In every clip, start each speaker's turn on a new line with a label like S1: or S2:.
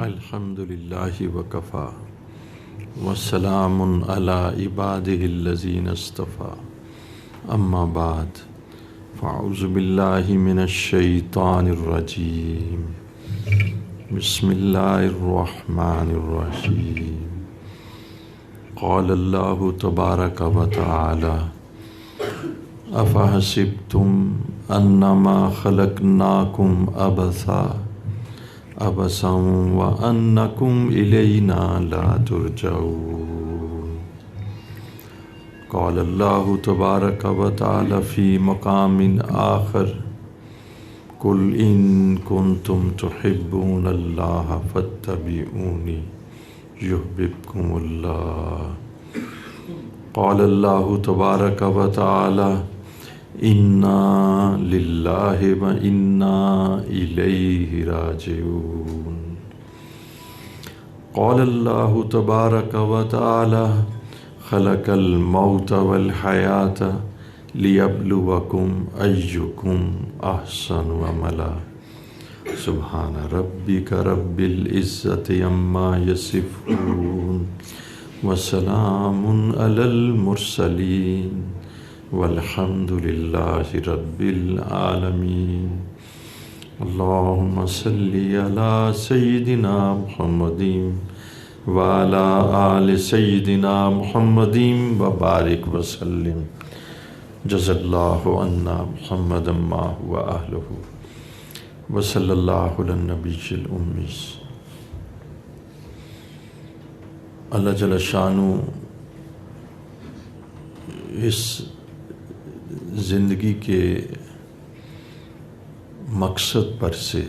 S1: الحمدللہ وکفا وسلام علی عبادہ الذین اصطفیٰ اما بعد فاعوذ باللہ من الشیطان الرجیم بسم اللہ الرحمن الرحیم قال اللہ تبارک و تعالی افحسبتم انما خلقناکم عبثا وَأَنَّكُمْ إِلَيْنَا لَا تُرْجَعُونَ قال اللہ تبارک و تعالی فی مقام آخر قُلْ إِن كُنتُمْ تُحِبُّونَ اللَّهَ فَاتَّبِعُونِي يُحْبِبْكُمُ اللَّهُ قال اللہ تبارک و تعالی اِنَّا لِلَّهِ وَإِنَّا إِلَيْهِ راجعون قال اللہ تبارک و تعالی خلق الموت والحیاة لیبلوکم ایکم احسن عملا سبحان ربک رب العزت عما یصفون وسلام علی المرسلین والحمد للہ رب العالمین اللہم صلی علی سیدنا محمد وعلی آل سیدنا محمد وبارک وسلم جزا اللہ عنا محمد ما هو اہلہ وصلی اللہ علی النبی الامی۔ اللہ جل شانہ اس زندگی کے مقصد پر سے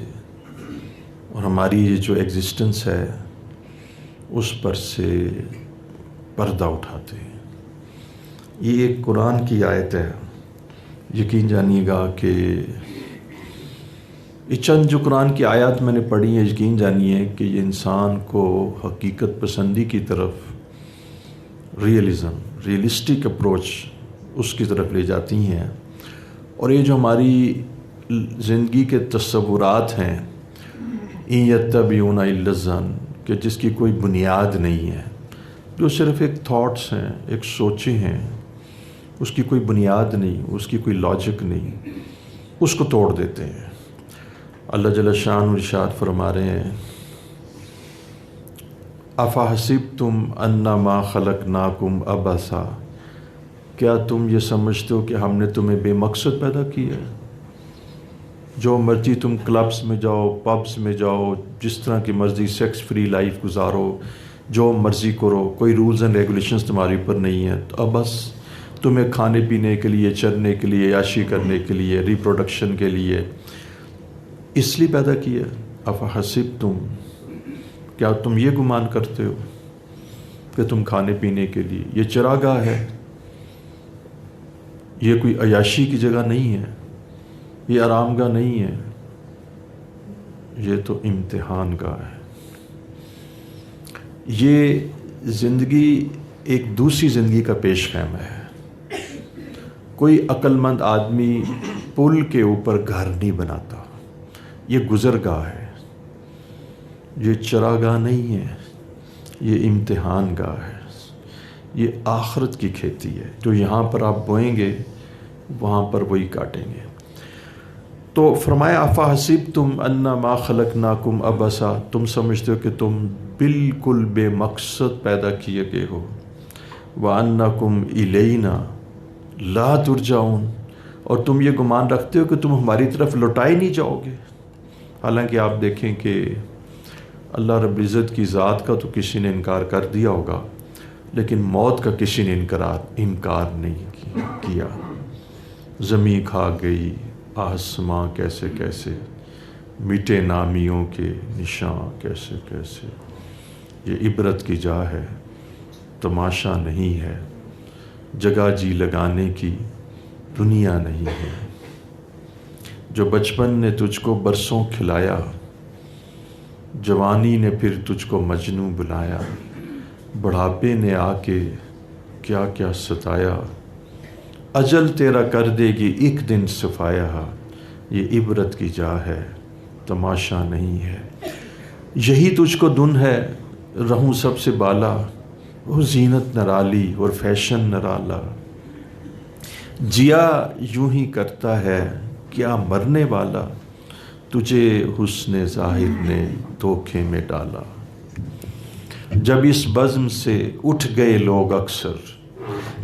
S1: اور ہماری یہ جو ایگزسٹنس ہے اس پر سے پردہ اٹھاتے ہیں۔ یہ ایک قرآن کی آیت ہے، یقین جانیے گا کہ یہ چند جو قرآن کی آیات میں نے پڑھی ہیں، یقین جانیے کہ یہ انسان کو حقیقت پسندی کی طرف ریئلسٹک اپروچ اس کی طرف لے جاتی ہیں، اور یہ جو ہماری زندگی کے تصورات ہیں ان یتبعون الا الظن، کہ جس کی کوئی بنیاد نہیں ہے، جو صرف ایک تھاٹس ہیں، ایک سوچیں ہیں، اس کی کوئی بنیاد نہیں، اس کی کوئی لاجک نہیں، اس کو توڑ دیتے ہیں۔ اللہ جل شانہ ارشاد فرما رہے ہیں افحسبتم انما خلقناکم عبثا، کیا تم یہ سمجھتے ہو کہ ہم نے تمہیں بے مقصد پیدا کیا ہے؟ جو مرضی تم کلبس میں جاؤ، پبس میں جاؤ، جس طرح کی مرضی سیکس فری لائف گزارو، جو مرضی کرو، کوئی رولز اینڈ ریگولیشنز تمہاری اوپر نہیں ہیں، تو اب بس تمہیں کھانے پینے کے لیے، چرنے کے لیے، عیاشی کرنے کے لیے، ریپروڈکشن کے لیے اس لیے پیدا کیا۔ افحسبتم، کیا تم یہ گمان کرتے ہو کہ تم کھانے پینے کے لیے، یہ چراگاہ ہے، یہ کوئی عیاشی کی جگہ نہیں ہے، یہ آرام گاہ نہیں ہے، یہ تو امتحان گاہ ہے۔ یہ زندگی ایک دوسری زندگی کا پیش خیمہ ہے۔ کوئی عقل مند آدمی پل کے اوپر گھر نہیں بناتا، یہ گزرگاہ ہے، یہ چراگاہ نہیں ہے، یہ امتحان گاہ ہے، یہ آخرت کی کھیتی ہے۔ جو یہاں پر آپ بوئیں گے وہاں پر وہی کاٹیں گے۔ تو فرمایا افحسبتم انما خلقناکم عبثا، تم سمجھتے ہو کہ تم بالکل بے مقصد پیدا کیے گئے ہو، وانکم الینا لا ترجعون، اور تم یہ گمان رکھتے ہو کہ تم ہماری طرف لوٹائے نہیں جاؤ گے۔ حالانکہ آپ دیکھیں کہ اللہ رب العزت کی ذات کا تو کسی نے انکار کر دیا ہوگا، لیکن موت کا کسی نے انکار نہیں کیا۔ زمین کھا گئی، آسماں کیسے کیسے، میٹے نامیوں کے نشان کیسے کیسے۔ یہ عبرت کی جا ہے، تماشا نہیں ہے، جگہ جی لگانے کی دنیا نہیں ہے۔ جو بچپن نے تجھ کو برسوں کھلایا، جوانی نے پھر تجھ کو مجنوں بلایا، بڑھاپے نے آ کے کیا کیا ستایا، اجل تیرا کر دے گی ایک دن صفایا۔ یہ عبرت کی جا ہے، تماشا نہیں ہے۔ یہی تجھ کو دن ہے رہوں سب سے بالا، وہ زینت نرالی اور فیشن نرالا، جیا یوں ہی کرتا ہے کیا مرنے والا، تجھے حسن ظاہر نے دھوکے میں ڈالا۔ جب اس بزم سے اٹھ گئے لوگ اکثر،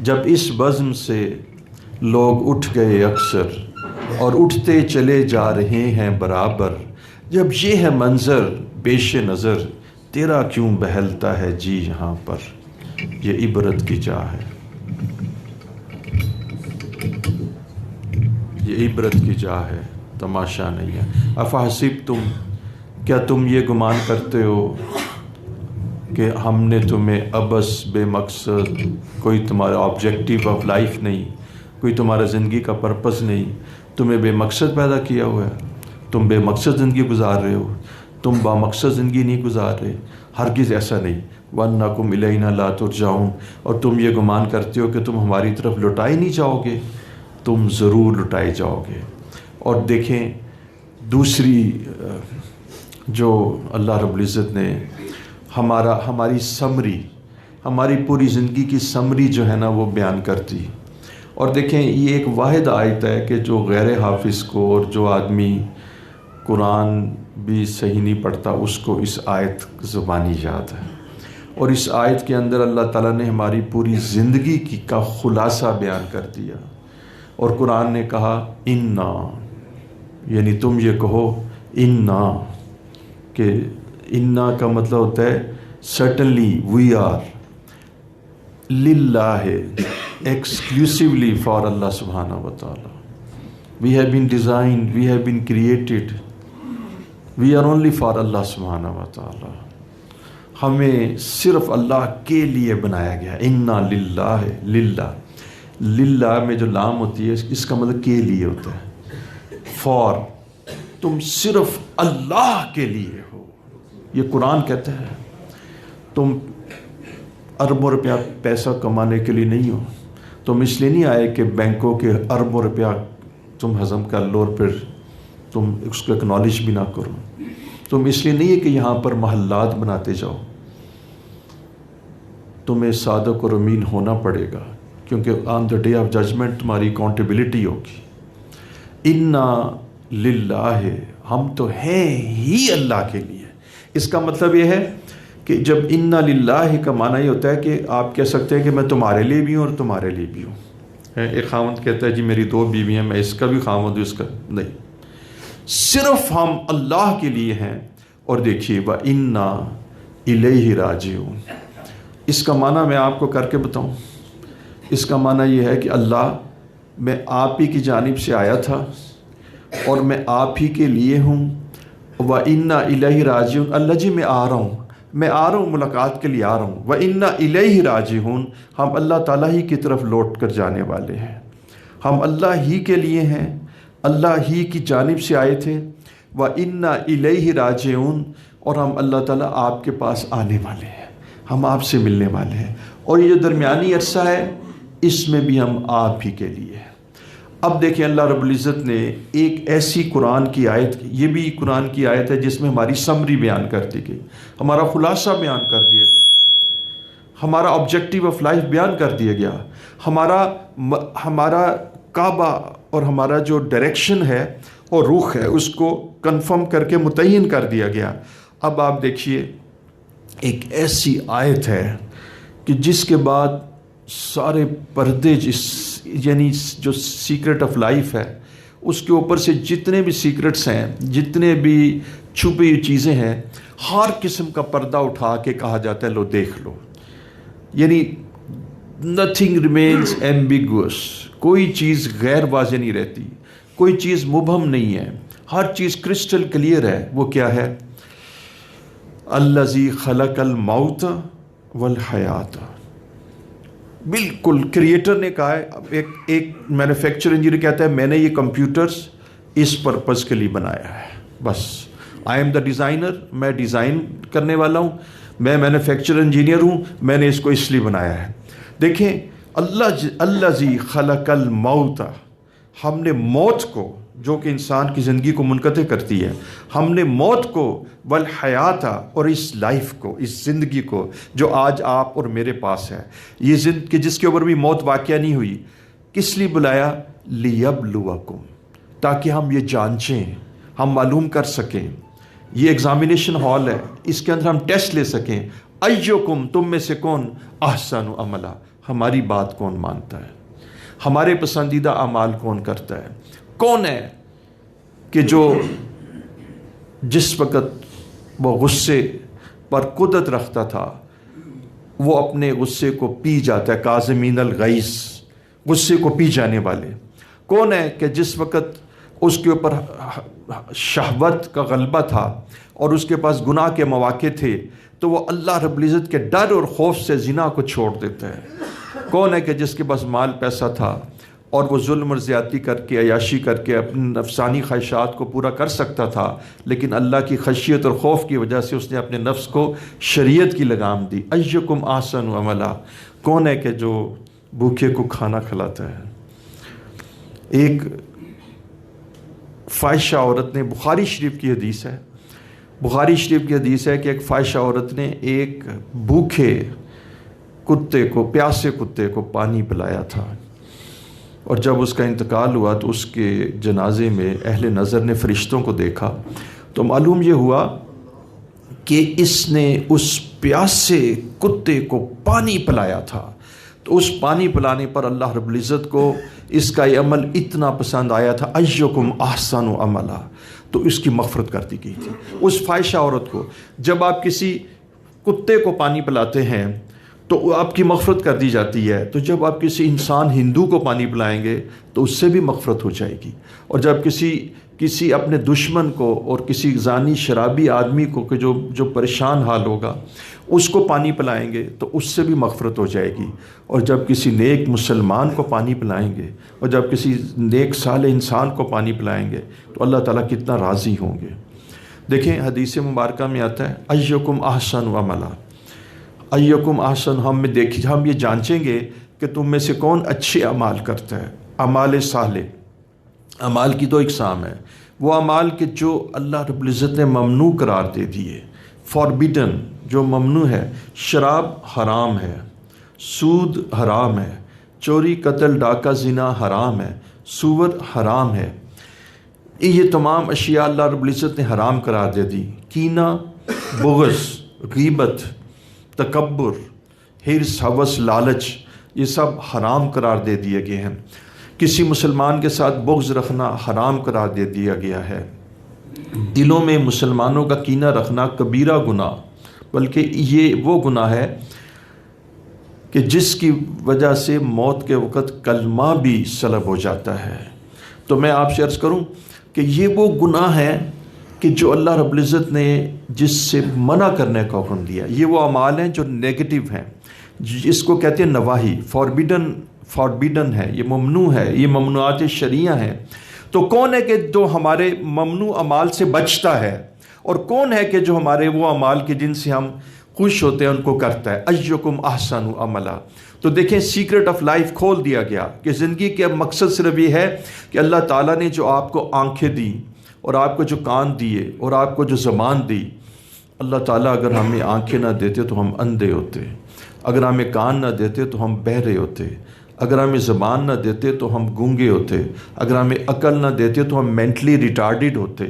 S1: جب اس بزم سے لوگ اٹھ گئے اکثر، اور اٹھتے چلے جا رہے ہیں برابر، جب یہ ہے منظر پیش نظر، تیرا کیوں بہلتا ہے جی یہاں پر، یہ عبرت کی جا ہے، یہ عبرت کی جا ہے، تماشا نہیں ہے۔ افحسبتم، کیا تم یہ گمان کرتے ہو کہ ہم نے تمہیں ابس بے مقصد، کوئی تمہارا آبجیکٹیو آف لائف نہیں، کوئی تمہارا زندگی کا پرپس نہیں، تمہیں بے مقصد پیدا کیا ہوا ہے، تم بے مقصد زندگی گزار رہے ہو، تم با مقصد زندگی نہیں گزار رہے، ہرگز ایسا نہیں۔ وَأَنَّكُمْ إِلَيْنَا لَا تُرْجَعُونَ، اور تم یہ گمان کرتے ہو کہ تم ہماری طرف لوٹائے نہیں جاؤ گے، تم ضرور لوٹائے جاؤ گے۔ اور دیکھیں دوسری جو اللہ رب العزت نے ہماری سمری، ہماری پوری زندگی کی سمری جو ہے نا وہ بیان کرتی، اور دیکھیں یہ ایک واحد آیت ہے کہ جو غیر حافظ کو اور جو آدمی قرآن بھی صحیح نہیں پڑھتا اس کو اس آیت زبانی یاد ہے، اور اس آیت کے اندر اللہ تعالیٰ نے ہماری پوری زندگی کا خلاصہ بیان کر دیا، اور قرآن نے کہا انا، یعنی تم یہ کہو انا، کہ انا کا مطلب ہوتا ہے سرٹنلی وی آر للہ، ایکسکلوسیولی فار اللہ سبحانہ و تعالی، we have been designed, we have been created, we are only for اللہ سبحانہ و تعالی، ہمیں صرف اللہ کے لیے بنایا گیا۔ انا للہ، للہ، للہ میں جو لام ہوتی ہے اس کا مطلب کے لیے ہوتا ہے، فار، تم صرف اللہ کے لیے ہو۔ یہ قرآن کہتا ہے تم اربوں روپیہ پیسہ کمانے کے لیے نہیں ہو، تم اس لیے نہیں آئے کہ بینکوں کے اربوں روپیہ تم ہضم کر لو اور پھر تم اس کو اکنالج بھی نہ کرو، تم اس لیے نہیں ہے کہ یہاں پر محلات بناتے جاؤ، تمہیں صادق اور امین ہونا پڑے گا، کیونکہ آن دا ڈے آف ججمنٹ تمہاری اکاؤنٹیبلٹی ہوگی۔ انا للہ، ہم تو ہیں ہی اللہ کے لیے۔ اس کا مطلب یہ ہے کہ جب انا للہ کا معنی یہ ہوتا ہے کہ آپ کہہ سکتے ہیں کہ میں تمہارے لیے بھی ہوں اور تمہارے لیے بھی ہوں۔ ایک خاوند کہتا ہے جی میری 2 بیویاں ہیں، میں اس کا بھی خاوند ہوں، اس کا نہیں، صرف ہم اللہ کے لیے ہیں۔ اور دیکھیے وَإِنَّا إِلَيْهِ رَاجِعُونَ، اس کا معنی میں آپ کو کر کے بتاؤں، اس کا معنی یہ ہے کہ اللہ میں آپ ہی کی جانب سے آیا تھا اور میں آپ ہی کے لیے ہوں، وَإِنَّا إِلَيْهِ رَاجِعُونَ، اللہ جی میں آ رہا ہوں، میں آ رہا ہوں، ملاقات کے لیے آ رہا ہوں۔ وَإِنَّا إِلَيْهِ رَاجِعُونَ، ہم اللہ تعالیٰ ہی کی طرف لوٹ کر جانے والے ہیں، ہم اللہ ہی کے لیے ہیں، اللہ ہی کی جانب سے آئے تھے۔ وَإِنَّا إِلَيْهِ رَاجِعُونَ، اور ہم اللہ تعالیٰ آپ کے پاس آنے والے ہیں، ہم آپ سے ملنے والے ہیں، اور یہ جو درمیانی عرصہ ہے اس میں بھی ہم آپ ہی کے لیے ہیں۔ اب دیکھیں اللہ رب العزت نے ایک ایسی قرآن کی آیت، یہ بھی قرآن کی آیت ہے جس میں ہماری سمری بیان کر دی گئی، ہمارا خلاصہ بیان کر دیا گیا، ہمارا آبجیکٹیو آف لائف بیان کر دیا گیا، ہمارا کعبہ اور ہمارا جو ڈائریکشن ہے اور رخ ہے اس کو کنفرم کر کے متعین کر دیا گیا۔ اب آپ دیکھیے ایک ایسی آیت ہے کہ جس کے بعد سارے پردے یعنی جو سیکرٹ آف لائف ہے اس کے اوپر سے جتنے بھی سیکرٹس ہیں، جتنے بھی چھپی ہوئی چیزیں ہیں، ہر قسم کا پردہ اٹھا کے کہا جاتا ہے لو دیکھ لو، یعنی nothing remains ambiguous، کوئی چیز غیر واضح نہیں رہتی، کوئی چیز مبہم نہیں ہے، ہر چیز کرسٹل کلیئر ہے۔ وہ کیا ہے؟ الذی خلق الموت والحیات، بالکل کریٹر نے کہا ہے، ایک مینوفیکچر انجینئر کہتا ہے میں نے یہ کمپیوٹرز اس پرپز کے لیے بنایا ہے، بس آئی ایم دا ڈیزائنر، میں ڈیزائن کرنے والا ہوں، میں مینوفیکچر انجینئر ہوں، میں نے اس کو اس لیے بنایا ہے۔ دیکھیں الذی خلق الموت، ہم نے موت کو، جو کہ انسان کی زندگی کو منقطع کرتی ہے، ہم نے موت کو والحیات اور اس لائف کو، اس زندگی کو جو آج آپ اور میرے پاس ہے، یہ زندگی جس کے اوپر بھی موت واقعہ نہیں ہوئی، کس لیے بلایا؟ لیبلوکم، تاکہ ہم یہ جانچیں، ہم معلوم کر سکیں. یہ ایگزامینیشن ہال ہے، اس کے اندر ہم ٹیسٹ لے سکیں. ایکم، تم میں سے کون احسن عملا، ہماری بات کون مانتا ہے، ہمارے پسندیدہ اعمال کون کرتا ہے. کون ہے کہ جو جس وقت وہ غصے پر قدرت رکھتا تھا وہ اپنے غصے کو پی جاتا ہے، کاظمین الغیظ، غصے کو پی جانے والے. کون ہے کہ جس وقت اس کے اوپر شہوت کا غلبہ تھا اور اس کے پاس گناہ کے مواقع تھے تو وہ اللہ رب العزت کے ڈر اور خوف سے زنا کو چھوڑ دیتا ہے. کون ہے کہ جس کے پاس مال پیسہ تھا اور وہ ظلم اور زیادتی کر کے، عیاشی کر کے اپنی نفسانی خواہشات کو پورا کر سکتا تھا، لیکن اللہ کی خشیت اور خوف کی وجہ سے اس نے اپنے نفس کو شریعت کی لگام دی. ایکم احسن عملا، کون ہے کہ جو بھوکے کو کھانا کھلاتا ہے. ایک فاحشہ عورت نے، بخاری شریف کی حدیث ہے، بخاری شریف کی حدیث ہے کہ ایک فاحشہ عورت نے ایک بھوکے کتے کو، پیاسے کتے کو پانی پلایا تھا، اور جب اس کا انتقال ہوا تو اس کے جنازے میں اہل نظر نے فرشتوں کو دیکھا تو معلوم یہ ہوا کہ اس نے اس پیاسے کتے کو پانی پلایا تھا. تو اس پانی پلانے پر اللہ رب العزت کو اس کا یہ عمل اتنا پسند آیا تھا، ایکم احسن عملا، تو اس کی مغفرت کر دی گئی تھی. اس فاحشہ عورت کو جب آپ کسی کتے کو پانی پلاتے ہیں تو آپ کی مغفرت کر دی جاتی ہے، تو جب آپ کسی انسان ہندو کو پانی پلائیں گے تو اس سے بھی مغفرت ہو جائے گی. اور جب کسی اپنے دشمن کو اور کسی زانی شرابی آدمی کو کہ جو پریشان حال ہوگا اس کو پانی پلائیں گے تو اس سے بھی مغفرت ہو جائے گی. اور جب کسی نیک مسلمان کو پانی پلائیں گے اور جب کسی نیک صالح انسان کو پانی پلائیں گے تو اللہ تعالیٰ کتنا راضی ہوں گے. دیکھیں حدیث مبارکہ میں آتا ہے ایکم احسن عملا، ایکم احسن، ہم یہ جانچیں گے کہ تم میں سے کون اچھے اعمال کرتا ہے. اعمال صالح، اعمال کی دو اقسام ہے. وہ اعمال کہ جو اللہ رب العزت نے ممنوع قرار دے دیے، فاربیڈن، جو ممنوع ہے. شراب حرام ہے، سود حرام ہے، چوری قتل ڈاکہ زنا حرام ہے، سور حرام ہے. یہ تمام اشیاء اللہ رب العزت نے حرام قرار دے دی. کینہ، بغض، غیبت، تکبر، حرص، ہوس، لالچ، یہ سب حرام قرار دے دیے گئے ہیں. کسی مسلمان کے ساتھ بغض رکھنا حرام قرار دے دیا گیا ہے. دلوں میں مسلمانوں کا کینہ رکھنا کبیرہ گناہ، بلکہ یہ وہ گناہ ہے کہ جس کی وجہ سے موت کے وقت کلمہ بھی سلب ہو جاتا ہے. تو میں آپ سے عرض کروں کہ یہ وہ گناہ ہے کہ جو اللہ رب العزت نے جس سے منع کرنے کا حکم دیا. یہ وہ اعمال ہیں جو نیگیٹو ہیں، اس کو کہتے ہیں نواہی، فاربیڈن ہے، یہ ممنوع ہے، یہ ممنوعات شرعیہ ہیں. تو کون ہے کہ جو ہمارے ممنوع اعمال سے بچتا ہے، اور کون ہے کہ جو ہمارے وہ اعمال کے جن سے ہم خوش ہوتے ہیں ان کو کرتا ہے. ایکم احسن عملا. تو دیکھیں سیکرٹ آف لائف کھول دیا گیا کہ زندگی کے مقصد صرف یہ ہے کہ اللہ تعالیٰ نے جو آپ کو آنکھیں دی اور آپ کو جو کان دیے اور آپ کو جو زبان دی، اللہ تعالیٰ اگر ہمیں آنکھیں نہ دیتے تو ہم اندھے ہوتے، اگر ہمیں کان نہ دیتے تو ہم بہرے ہوتے، اگر ہمیں زبان نہ دیتے تو ہم گونگے ہوتے، اگر ہمیں عقل نہ دیتے تو ہم مینٹلی ریٹارڈڈ ہوتے،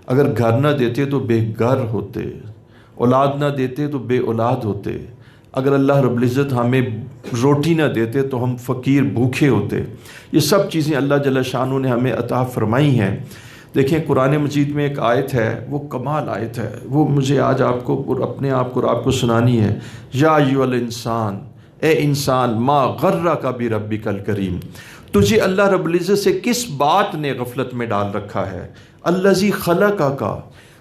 S1: اگر گھر نہ دیتے تو بے گھر ہوتے، اولاد نہ دیتے تو بے اولاد ہوتے، اگر اللہ رب العزت ہمیں روٹی نہ دیتے تو ہم فقیر بھوکے ہوتے. یہ سب چیزیں اللہ جل شانہ نے ہمیں عطا فرمائی ہیں. دیکھیں قرآن مجید میں ایک آیت ہے، وہ کمال آیت ہے، وہ مجھے آج آپ کو اور اپنے آپ کو اور آپ کو سنانی ہے. یا ایھا الانسان، اے انسان، ما غرک بربک الکریم، تجھے اللہ رب العزت سے کس بات نے غفلت میں ڈال رکھا ہے. الذی خلقک،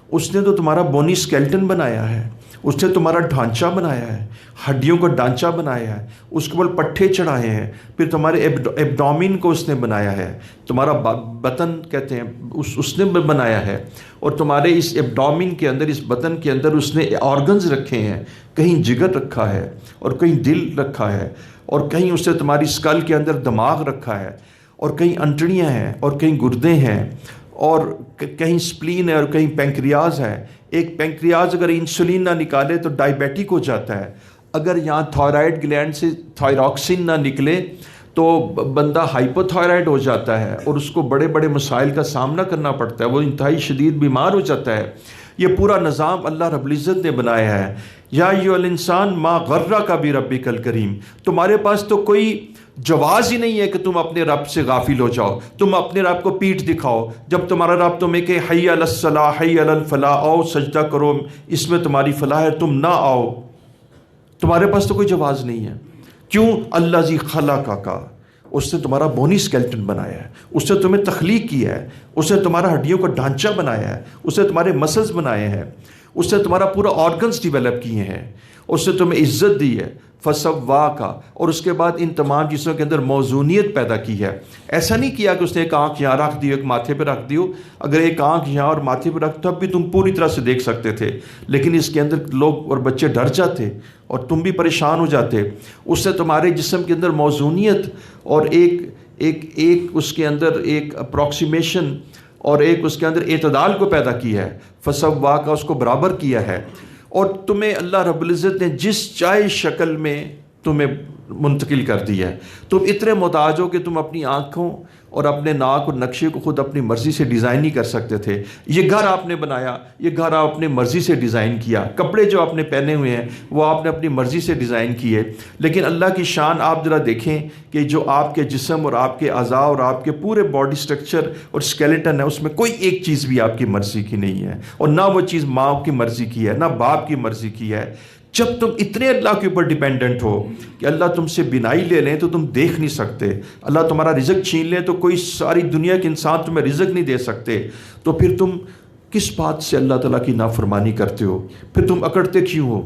S1: اس نے تو تمہارا بونی اسکیلٹن بنایا ہے، اس نے تمہارا ڈھانچہ بنایا ہے، ہڈیوں کا ڈھانچہ بنایا ہے، اس کے اوپر پٹھے چڑھائے ہیں، پھر تمہارے ایبڈومین کو اس نے بنایا ہے، تمہارا بطن کہتے ہیں اس نے بنایا ہے، اور تمہارے اس ایبڈومین کے اندر، اس بطن کے اندر اس نے آرگنز رکھے ہیں، کہیں جگر رکھا ہے اور کہیں دل رکھا ہے، اور کہیں اس نے تمہاری اسکل کے اندر دماغ رکھا ہے، اور کہیں انٹڑیاں ہیں اور کہیں گردے ہیں اور کہیں سپلین ہے اور کہیں پینکریاز ہے. ایک پینکریاز اگر انسولین نہ نکالے تو ڈائبیٹک ہو جاتا ہے. اگر یہاں تھائرائڈ گلینڈ سے تھائراکسین نہ نکلے تو بندہ ہائپو تھائرائڈ ہو جاتا ہے اور اس کو بڑے بڑے مسائل کا سامنا کرنا پڑتا ہے, وہ انتہائی شدید بیمار ہو جاتا ہے. یہ پورا نظام اللہ رب العزت نے بنایا ہے. یا ایھا الانسان ما غرک بربک الکریم, تمہارے پاس تو کوئی جواز ہی نہیں ہے کہ تم اپنے رب سے غافل ہو جاؤ, تم اپنے رب کو پیٹھ دکھاؤ. جب تمہارا رب تمہیں کہ حی علی الصلاح حی علی الفلاح, آؤ سجدہ کرو اس میں تمہاری فلاح ہے, تم نہ آؤ, تمہارے پاس تو کوئی جواز نہیں ہے. کیوں؟ الذی خلقک, اس نے تمہارا بونی اسکیلٹن بنایا ہے, اس نے تمہیں تخلیق کیا ہے, اس نے تمہارا ہڈیوں کا ڈھانچہ بنایا ہے, اس نے تمہارے مسلز بنائے ہیں, اس نے تمہارا پورا آرگنز ڈیولپ کیے ہیں, اس نے تمہیں عزت دی ہے. فسواک, اور اس کے بعد ان تمام چیزوں کے اندر موزونیت پیدا کی ہے. ایسا نہیں کیا کہ اس نے ایک آنکھ یہاں رکھ دی, ایک ماتھے پہ رکھ دیو. اگر ایک آنکھ یہاں اور ماتھے پہ رکھ تب بھی تم پوری طرح سے دیکھ سکتے تھے, لیکن اس کے اندر لوگ اور بچے ڈر جاتے اور تم بھی پریشان ہو جاتے. اس نے تمہارے جسم کے اندر موزونیت اور ایک اس کے اندر ایک اپروکسیمیشن اور ایک اس کے اندر اعتدال کو پیدا کیا ہے. فسواک, اس کو برابر کیا ہے. اور تمہیں اللہ رب العزت نے جس چاہے شکل میں تمہیں منتقل کر دیا ہے. تم اتنے محتاج ہو کہ تم اپنی آنکھوں اور اپنے ناک اور نقشے کو خود اپنی مرضی سے ڈیزائن نہیں کر سکتے تھے. یہ گھر آپ نے بنایا, یہ گھر آپ اپنے مرضی سے ڈیزائن کیا. کپڑے جو آپ نے پہنے ہوئے ہیں وہ آپ نے اپنی مرضی سے ڈیزائن کیے. لیکن اللہ کی شان آپ ذرا دیکھیں کہ جو آپ کے جسم اور آپ کے اعضاء اور آپ کے پورے باڈی سٹرکچر اور اسکیلیٹن ہے, اس میں کوئی ایک چیز بھی آپ کی مرضی کی نہیں ہے, اور نہ وہ چیز ماں کی مرضی کی ہے نہ باپ کی مرضی کی ہے. جب تم اتنے اللہ کے اوپر ڈیپینڈنٹ ہو کہ اللہ تم سے بینائی لے لیں تو تم دیکھ نہیں سکتے, اللہ تمہارا رزق چھین لیں تو کوئی ساری دنیا کے انسان تمہیں رزق نہیں دے سکتے, تو پھر تم کس بات سے اللہ تعالیٰ کی نافرمانی کرتے ہو؟ پھر تم اکڑتے کیوں ہو؟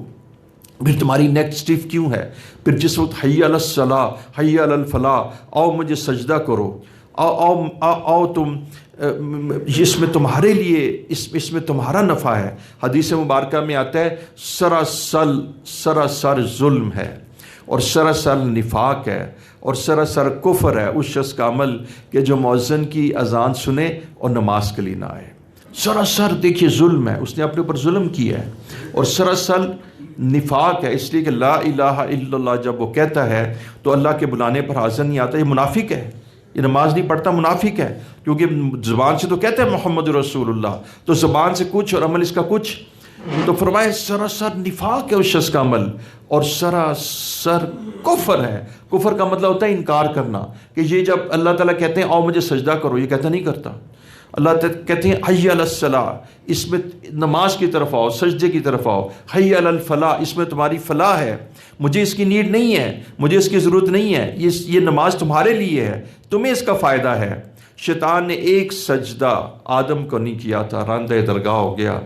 S1: پھر تمہاری نیک سٹیف کیوں ہے؟ پھر جس وقت حی علی الصلاح حی علی الفلاح, آؤ مجھے سجدہ کرو, آؤ تم, اس میں تمہارے لیے اس میں تمہارا نفع ہے. حدیث مبارکہ میں آتا ہے سراسر ظلم ہے اور سراسر نفاق ہے اور سراسر کفر ہے اس شخص کا عمل کہ جو مؤذن کی اذان سنے اور نماز کے لیے نہ آئے. سراسر دیکھیے ظلم ہے, اس نے اپنے اوپر ظلم کیا ہے. اور سراسر نفاق ہے, اس لیے کہ لا الہ الا اللہ جب وہ کہتا ہے تو اللہ کے بلانے پر حاضر نہیں آتا. یہ منافق ہے, یہ نماز نہیں پڑھتا, منافق ہے. کیونکہ زبان سے تو کہتا ہے محمد رسول اللہ, تو زبان سے کچھ اور عمل اس کا کچھ. تو فرمائے سراسر نفاق ہے اس شخص کا عمل اور سراسر کفر ہے. کفر کا مطلب ہوتا ہے انکار کرنا, کہ یہ جب اللہ تعالیٰ کہتے ہیں آؤ مجھے سجدہ کرو, یہ کہتا نہیں کرتا. اللہ تعالیٰ کہتے ہیں حی علی الصلاح, اس میں نماز کی طرف آؤ, سجدے کی طرف آؤ. حی علی الفلاح, اس میں تمہاری فلاح ہے, مجھے اس کی نیڈ نہیں ہے, مجھے اس کی ضرورت نہیں ہے, یہ نماز تمہارے لیے ہے, تمہیں اس کا فائدہ ہے. شیطان نے ایک سجدہ آدم کو نہیں کیا تھا, راندہ درگاہ ہو گیا.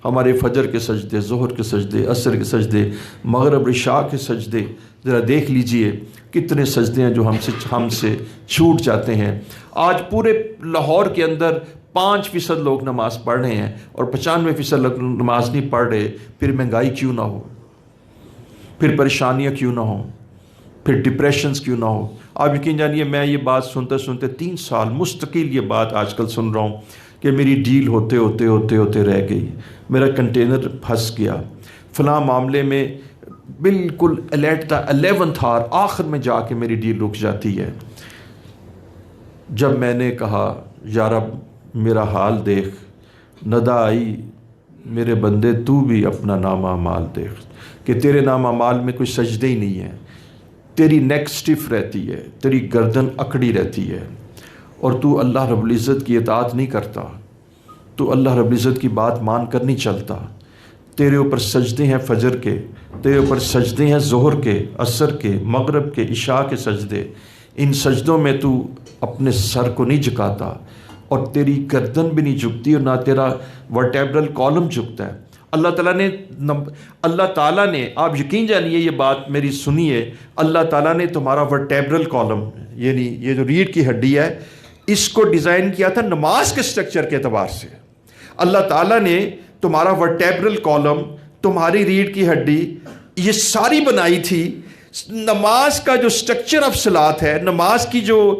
S1: ہمارے فجر کے سجدے, ظہر کے سجدے, عصر کے سجدے, مغرب عشاء کے سجدے, ذرا دیکھ لیجئے کتنے سجدے ہیں جو ہم سے چھوٹ جاتے ہیں. آج پورے لاہور کے اندر 5% لوگ نماز پڑھ رہے ہیں اور 95% لوگ نماز نہیں پڑھ رہے. پھر مہنگائی کیوں نہ ہو, پھر پریشانیاں کیوں نہ ہوں, پھر ڈپریشنز کیوں نہ ہو. آپ یقین جانیے میں یہ بات سنتے 3 سال مستقل یہ بات آج کل سن رہا ہوں کہ میری ڈیل ہوتے رہ گئی, میرا کنٹینر پھنس گیا, فلاں معاملے میں بالکل الرٹ تھا, 11th hour آخر میں جا کے میری ڈیل رک جاتی ہے. جب میں نے کہا یا رب میرا حال دیکھ, ندا آئی میرے بندے تو بھی اپنا نامہ اعمال دیکھ, کہ تیرے نامہ اعمال میں کوئی سجدے ہی نہیں ہے, تیری نیک سٹف رہتی ہے, تیری گردن اکڑی رہتی ہے, اور تو اللہ رب العزت کی اطاعت نہیں کرتا, تو اللہ رب العزت کی بات مان کر نہیں چلتا. تیرے اوپر سجدے ہیں فجر کے, تیرے اوپر سجدے ہیں ظہر کے, عصر کے, مغرب کے, عشاء کے سجدے. ان سجدوں میں تو اپنے سر کو نہیں جھکاتا اور تیری گردن بھی نہیں جھکتی اور نہ تیرا ورٹیبرل کالم جھکتا ہے. اللہ تعالیٰ نے آپ یقین جانیے یہ بات میری سنیے, اللہ تعالیٰ نے تمہارا ورٹیبرل کالم یعنی یہ جو ریڑھ کی ہڈی ہے اس کو ڈیزائن کیا تھا نماز کے سٹرکچر کے اعتبار سے. اللہ تعالیٰ نے تمہارا ورٹیبرل کالم, تمہاری ریڑھ کی ہڈی, یہ ساری بنائی تھی. نماز کا جو سٹرکچر آف صلات ہے, نماز کی جو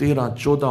S1: 13, 14,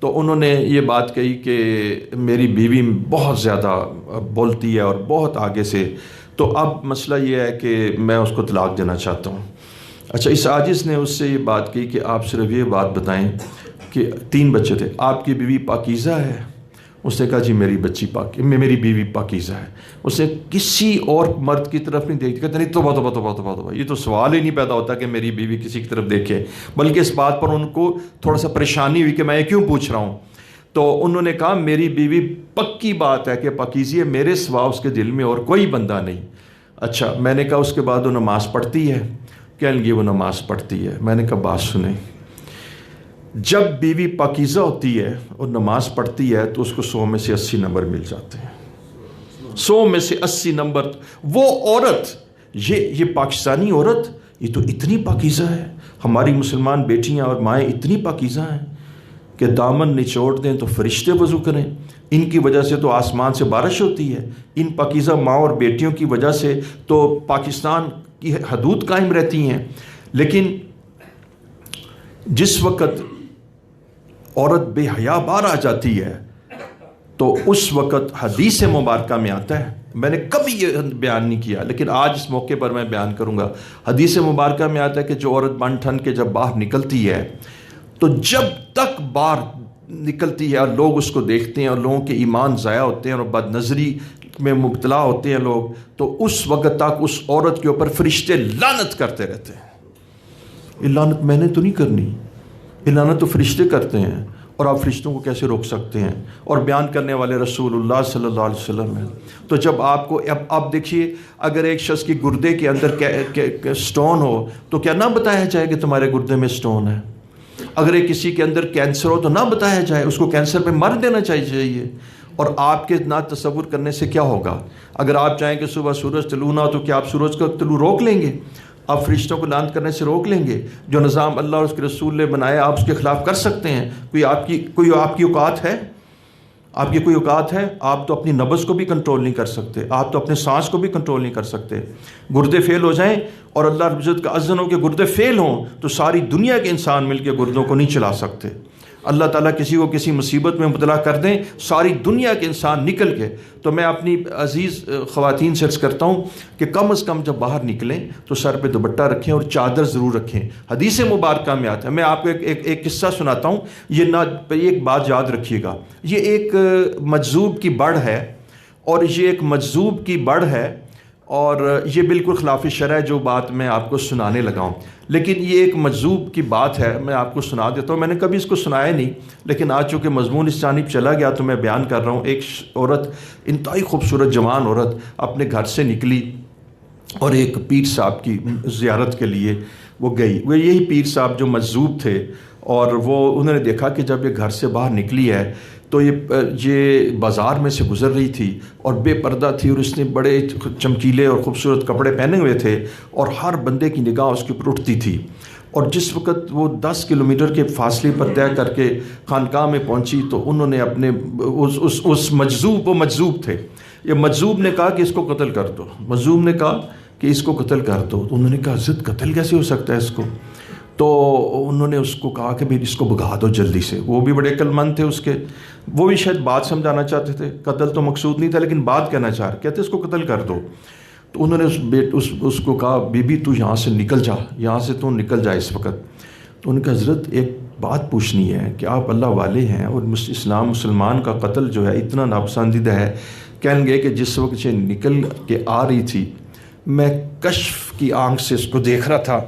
S1: تو انہوں نے یہ بات کہی کہ میری بیوی بہت زیادہ بولتی ہے اور بہت آگے سے، تو اب مسئلہ یہ ہے کہ میں اس کو طلاق دینا چاہتا ہوں۔ اچھا، اس عاجز نے اس سے یہ بات کی کہ آپ صرف یہ بات بتائیں کہ 3 بچے تھے، آپ کی بیوی پاکیزہ ہے؟ اس نے کہا جی میری بیوی پاکیزہ ہے۔ اس نے کسی اور مرد کی طرف نہیں دیکھی، کہتے نہیں توبہ، یہ تو سوال ہی نہیں پیدا ہوتا کہ میری بیوی کسی کی طرف دیکھے، بلکہ اس بات پر ان کو تھوڑا سا پریشانی ہوئی کہ میں یہ کیوں پوچھ رہا ہوں۔ تو انہوں نے کہا میری بیوی پکی بات ہے کہ پاکیزی ہے، میرے سوا اس کے دل میں اور کوئی بندہ نہیں۔ اچھا، میں نے کہا اس کے بعد وہ نماز پڑھتی ہے؟ کہنے لگے وہ نماز پڑھتی ہے۔ میں نے کہا بات سنیں، جب بیوی پاکیزہ ہوتی ہے اور نماز پڑھتی ہے تو اس کو 100 میں سے 80 نمبر مل جاتے ہیں، 100 میں سے 80 نمبر۔ وہ عورت، یہ پاکستانی عورت، یہ تو اتنی پاکیزہ ہے، ہماری مسلمان بیٹیاں اور مائیں اتنی پاکیزہ ہیں کہ دامن نچوڑ دیں تو فرشتے وضو کریں، ان کی وجہ سے تو آسمان سے بارش ہوتی ہے، ان پاکیزہ ماں اور بیٹیوں کی وجہ سے تو پاکستان کی حدود قائم رہتی ہیں۔ لیکن جس وقت عورت بے حیا بار آ جاتی ہے تو اس وقت حدیث مبارکہ میں آتا ہے، میں نے کبھی یہ بیان نہیں کیا لیکن آج اس موقع پر میں بیان کروں گا، حدیث مبارکہ میں آتا ہے کہ جو عورت بن ٹھن کے جب باہر نکلتی ہے تو جب تک باہر نکلتی ہے اور لوگ اس کو دیکھتے ہیں اور لوگوں کے ایمان ضائع ہوتے ہیں اور بد نظری میں مبتلا ہوتے ہیں لوگ، تو اس وقت تک اس عورت کے اوپر فرشتے لعنت کرتے رہتے ہیں۔ یہ لعنت میں نے تو نہیں کرنی، یہ لعنت تو فرشتے کرتے ہیں، اور آپ فرشتوں کو کیسے روک سکتے ہیں؟ اور بیان کرنے والے رسول اللہ صلی اللہ علیہ وسلم ہیں۔ تو جب آپ کو اب دیکھیے، اگر ایک شخص کی گردے کے اندر سٹون ہو تو کیا نہ بتایا جائے کہ تمہارے گردے میں سٹون ہے؟ اگر ایک کسی کے اندر کینسر ہو تو نہ بتایا جائے، اس کو کینسر پہ مر دینا چاہیے۔ اور آپ کے نہ تصور کرنے سے کیا ہوگا؟ اگر آپ چاہیں کہ صبح سورج طلوع نہ ہو تو کیا آپ سورج کا طلوع روک لیں گے؟ آپ فرشتوں کو لعنت کرنے سے روک لیں گے؟ جو نظام اللہ اور اس کے رسول نے بنایا آپ اس کے خلاف کر سکتے ہیں؟ کوئی آپ کی اوقات ہے؟ آپ کی کوئی اوقات ہے؟ آپ تو اپنی نبض کو بھی کنٹرول نہیں کر سکتے، آپ تو اپنے سانس کو بھی کنٹرول نہیں کر سکتے۔ گردے فیل ہو جائیں اور اللہ رب العزت کا اذن ہو کہ گردے فیل ہوں تو ساری دنیا کے انسان مل کے گردوں کو نہیں چلا سکتے۔ اللہ تعالیٰ کسی کو کسی مصیبت میں مبتلا کر دیں، ساری دنیا کے انسان نکل کے۔ تو میں اپنی عزیز خواتین سے عرض کرتا ہوں کہ کم از کم جب باہر نکلیں تو سر پہ دوپٹہ رکھیں اور چادر ضرور رکھیں۔ حدیث مبارکہ میں آتا ہے، میں آپ کو ایک قصہ سناتا ہوں، یہ ایک بات یاد رکھیے گا۔ یہ ایک مجذوب کی بڑھ ہے، اور یہ ایک مجذوب کی بڑھ ہے، اور یہ بالکل خلاف شرع ہے جو بات میں آپ کو سنانے لگا ہوں، لیکن یہ ایک مجذوب کی بات ہے، میں آپ کو سنا دیتا ہوں۔ میں نے کبھی اس کو سنایا نہیں، لیکن آج چونکہ مضمون اس جانب چلا گیا تو میں بیان کر رہا ہوں۔ ایک عورت، انتہائی خوبصورت جوان عورت، اپنے گھر سے نکلی اور ایک پیر صاحب کی زیارت کے لیے وہ گئی۔ وہ یہی پیر صاحب جو مجذوب تھے، اور انہوں نے دیکھا کہ جب یہ گھر سے باہر نکلی ہے تو یہ بازار میں سے گزر رہی تھی اور بے پردہ تھی، اور اس نے بڑے چمکیلے اور خوبصورت کپڑے پہنے ہوئے تھے، اور ہر بندے کی نگاہ اس کے اوپر اٹھتی تھی۔ اور جس وقت وہ 10 کلومیٹر کے فاصلے پر طے کر کے خانقاہ میں پہنچی تو انہوں نے اپنے اس مجذوب تھے، یہ مجذوب نے کہا کہ اس کو قتل کر دو۔ مجذوب نے کہا کہ اس کو قتل کر دو۔ انہوں نے کہا حضرت قتل کیسے ہو سکتا ہے اس کو؟ تو انہوں نے اس کو کہا کہ بھئی اس کو بھگا دو جلدی سے۔ وہ بھی بڑے عقل مند تھے اس کے، وہ بھی شاید بات سمجھانا چاہتے تھے، قتل تو مقصود نہیں تھا لیکن بات کہنا چاہ رہے، کہتے اس کو قتل کر دو۔ تو انہوں نے اس کو کہا بی بی تو یہاں سے نکل جا، یہاں سے تو نکل جا اس وقت۔ تو انہوں نے کہا حضرت ایک بات پوچھنی ہے کہ آپ اللہ والے ہیں اور اسلام مسلمان کا قتل جو ہے اتنا ناپسندیدہ ہے۔ کہنے گئے کہ جس وقت یہ نکل کے آ رہی تھی میں کشف کی آنکھ سے اس کو دیکھ رہا تھا،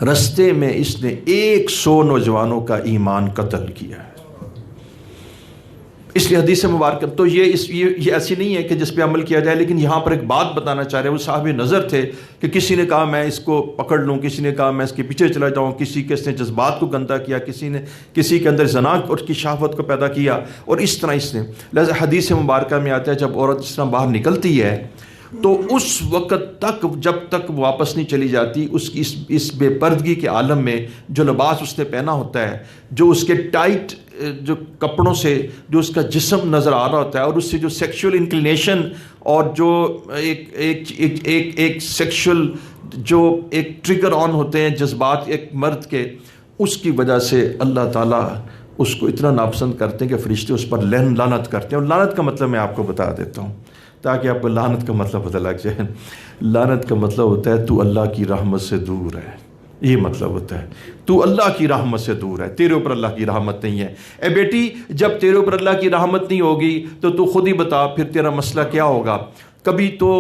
S1: رستے میں اس نے 100 نوجوانوں کا ایمان قتل کیا ہے۔ اس لیے حدیث مبارکہ تو یہ ایسی نہیں ہے کہ جس پہ عمل کیا جائے، لیکن یہاں پر ایک بات بتانا چاہ رہے ہیں۔ وہ صاحب نظر تھے کہ کسی نے کہا میں اس کو پکڑ لوں، کسی نے کہا میں اس کے پیچھے چلا جاؤں، کسی کے اس نے جذبات کو گندا کیا، کسی نے کسی کے اندر زنا اور کی شہوت کو پیدا کیا، اور اس طرح اس نے۔ لہذا حدیث مبارکہ میں آتا ہے جب عورت اس طرح باہر نکلتی ہے تو اس وقت تک جب تک واپس نہیں چلی جاتی اس بے پردگی کے عالم میں جو لباس اس نے پہنا ہوتا ہے، جو اس کے ٹائٹ جو کپڑوں سے جو اس کا جسم نظر آ رہا ہوتا ہے، اور اس سے جو سیکشول انکلینیشن اور جو ایک سیکشول جو ایک ٹریگر آن ہوتے ہیں جذبات ایک مرد کے، اس کی وجہ سے اللہ تعالیٰ اس کو اتنا ناپسند کرتے ہیں کہ فرشتے اس پر لعنت کرتے ہیں. اور لعنت کا مطلب میں آپ کو بتا دیتا ہوں تاکہ آپ کو لعنت کا مطلب پتہ لگ جائے. لعنت کا مطلب ہوتا ہے تو اللہ کی رحمت سے دور ہے. یہ مطلب ہوتا ہے تو اللہ کی رحمت سے دور ہے, تیرے اوپر اللہ کی رحمت نہیں ہے. اے بیٹی, جب تیرے اوپر اللہ کی رحمت نہیں ہوگی تو خود ہی بتا پھر تیرا مسئلہ کیا ہوگا. کبھی تو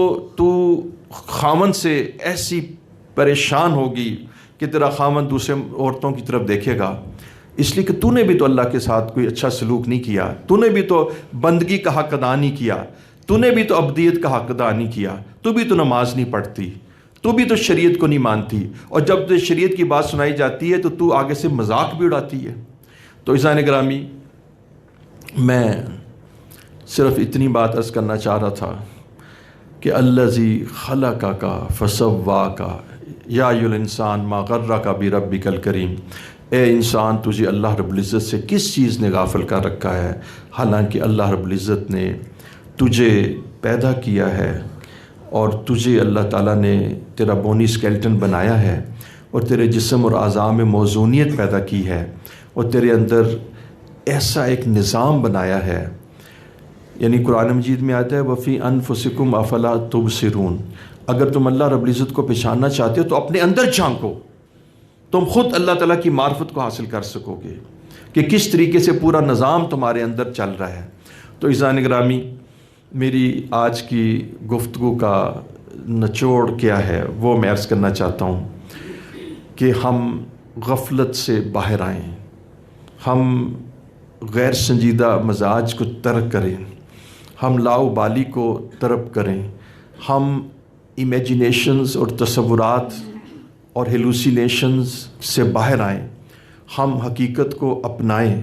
S1: خامن سے ایسی پریشان ہوگی کہ تیرا خامن دوسرے عورتوں کی طرف دیکھے گا, اس لیے کہ تو نے بھی تو اللہ کے ساتھ کوئی اچھا سلوک نہیں کیا, تو نے بھی تو بندگی کا حق ادا نہیں کیا, تو نے بھی تو عبدیت کا حق ادا نہیں کیا, تو بھی تو نماز نہیں پڑھتی, تو بھی تو شریعت کو نہیں مانتی, اور جب تو شریعت کی بات سنائی جاتی ہے تو آگے سے مذاق بھی اڑاتی ہے. تو عزیزان گرامی, میں صرف اتنی بات عرض کرنا چاہ رہا تھا کہ الذی خلقک فسواک یا ایھا الانسان ما غرک بربک الکریم. اے انسان, تجھے اللہ رب العزت سے کس چیز نے غافل کر رکھا ہے, حالانکہ اللہ رب العزت نے تجھے پیدا کیا ہے اور تجھے اللہ تعالیٰ نے تیرا بونی اسکیلٹن بنایا ہے اور تیرے جسم اور اعضاء میں موزونیت پیدا کی ہے اور تیرے اندر ایسا ایک نظام بنایا ہے. یعنی قرآن مجید میں آتا ہے وفی انفسکم افلا تبصرون. اگر تم اللہ رب العزت کو پہچاننا چاہتے ہو تو اپنے اندر جھانکو, تم خود اللہ تعالیٰ کی معرفت کو حاصل کر سکو گے کہ کس طریقے سے پورا نظام تمہارے اندر چل رہا ہے. تو عزیزان گرامی, میری آج کی گفتگو کا نچوڑ کیا ہے وہ میں عرض کرنا چاہتا ہوں کہ ہم غفلت سے باہر آئیں, ہم غیر سنجیدہ مزاج کو ترک کریں, ہم لاؤبالی کو ترک کریں, ہم امیجینیشنز اور تصورات اور ہیلوسینیشنز سے باہر آئیں, ہم حقیقت کو اپنائیں,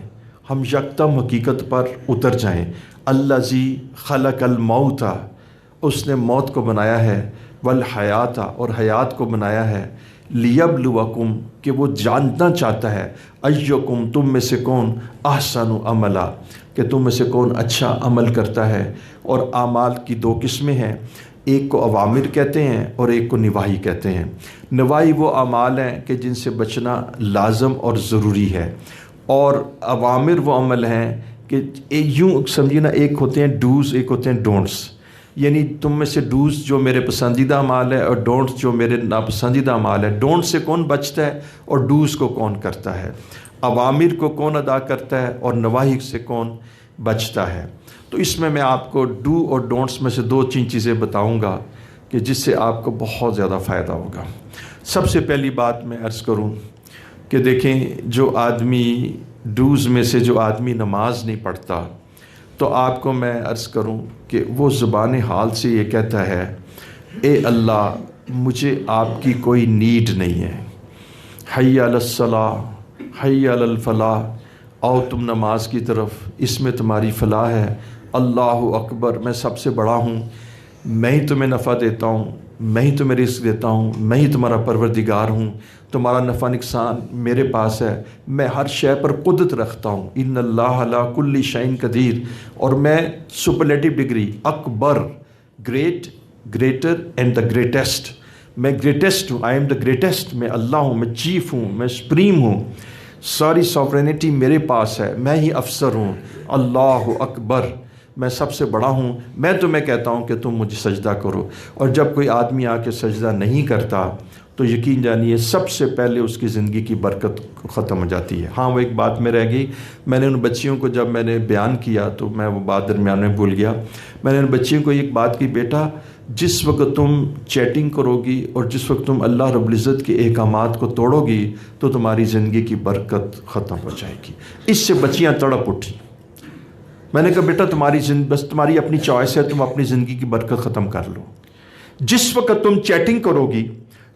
S1: ہم یکدم حقیقت پر اتر جائیں. الذی خلق الموت, اس نے موت کو بنایا ہے, والحیات, اور حیات کو بنایا ہے, لیبلوکم, کہ وہ جاننا چاہتا ہے, ایکم, تم میں سے کون, احسن عملا, کہ تم میں سے کون اچھا عمل کرتا ہے. اور اعمال کی دو قسمیں ہیں, ایک کو اوامر کہتے ہیں اور ایک کو نواہی کہتے ہیں. نواہی وہ اعمال ہیں کہ جن سے بچنا لازم اور ضروری ہے, اور اوامر وہ عمل ہیں کہ یوں سمجھیے نا, ایک ہوتے ہیں ڈوز, ایک ہوتے ہیں ڈونٹس. یعنی تم میں سے ڈوز جو میرے پسندیدہ اعمال ہے اور ڈونٹس جو میرے ناپسندیدہ اعمال ہے. ڈونٹ سے کون بچتا ہے اور ڈوز کو کون کرتا ہے, اوامر کو کون ادا کرتا ہے اور نواہی سے کون بچتا ہے. تو اس میں آپ کو ڈو اور ڈونٹس میں سے دو چیزیں بتاؤں گا کہ جس سے آپ کو بہت زیادہ فائدہ ہوگا. سب سے پہلی بات میں عرض کروں کہ دیکھیں, جو آدمی ڈوز میں سے جو آدمی نماز نہیں پڑھتا, تو آپ کو میں عرض کروں کہ وہ زبان حال سے یہ کہتا ہے, اے اللہ مجھے آپ کی کوئی نیڈ نہیں ہے, حی علی الصلاح, حی علی الفلاح, آؤ تم نماز کی طرف, اس میں تمہاری فلاح ہے. اللہ اکبر, میں سب سے بڑا ہوں, میں ہی تمہیں نفع دیتا ہوں, میں ہی تمہیں رزق دیتا ہوں, میں ہی تمہارا پروردگار ہوں, تمہارا نفع نقصان میرے پاس ہے, میں ہر شے پر قدرت رکھتا ہوں. ان اللہ علی کل شیء قدیر, اور میں superlative degree, Akbar, great, greater and the greatest, میں گریٹسٹ ہوں, آئی ایم دا گریٹسٹ, میں اللہ ہوں, میں چیف ہوں, میں سپریم ہوں, ساری سوورینٹی میرے پاس ہے, میں ہی افسر ہوں. اللہ اکبر, میں سب سے بڑا ہوں, میں تمہیں کہتا ہوں کہ تم مجھے سجدہ کرو. اور جب کوئی آدمی آ کے سجدہ نہیں کرتا تو یقین جانیے سب سے پہلے اس کی زندگی کی برکت ختم ہو جاتی ہے. ہاں, وہ ایک بات میں رہ گئی, میں نے ان بچیوں کو جب میں نے بیان کیا تو میں وہ بات درمیان میں بھول گیا. میں نے ان بچیوں کو ایک بات کی, بیٹا جس وقت تم چیٹنگ کرو گی اور جس وقت تم اللہ رب العزت کے احکامات کو توڑو گی تو تمہاری زندگی کی برکت ختم ہو جائے گی. اس سے بچیاں تڑپ اٹھی. میں نے کہا بیٹا بس تمہاری اپنی چوائس ہے, تم اپنی زندگی کی برکت ختم کر لو. جس وقت تم چیٹنگ کرو گی,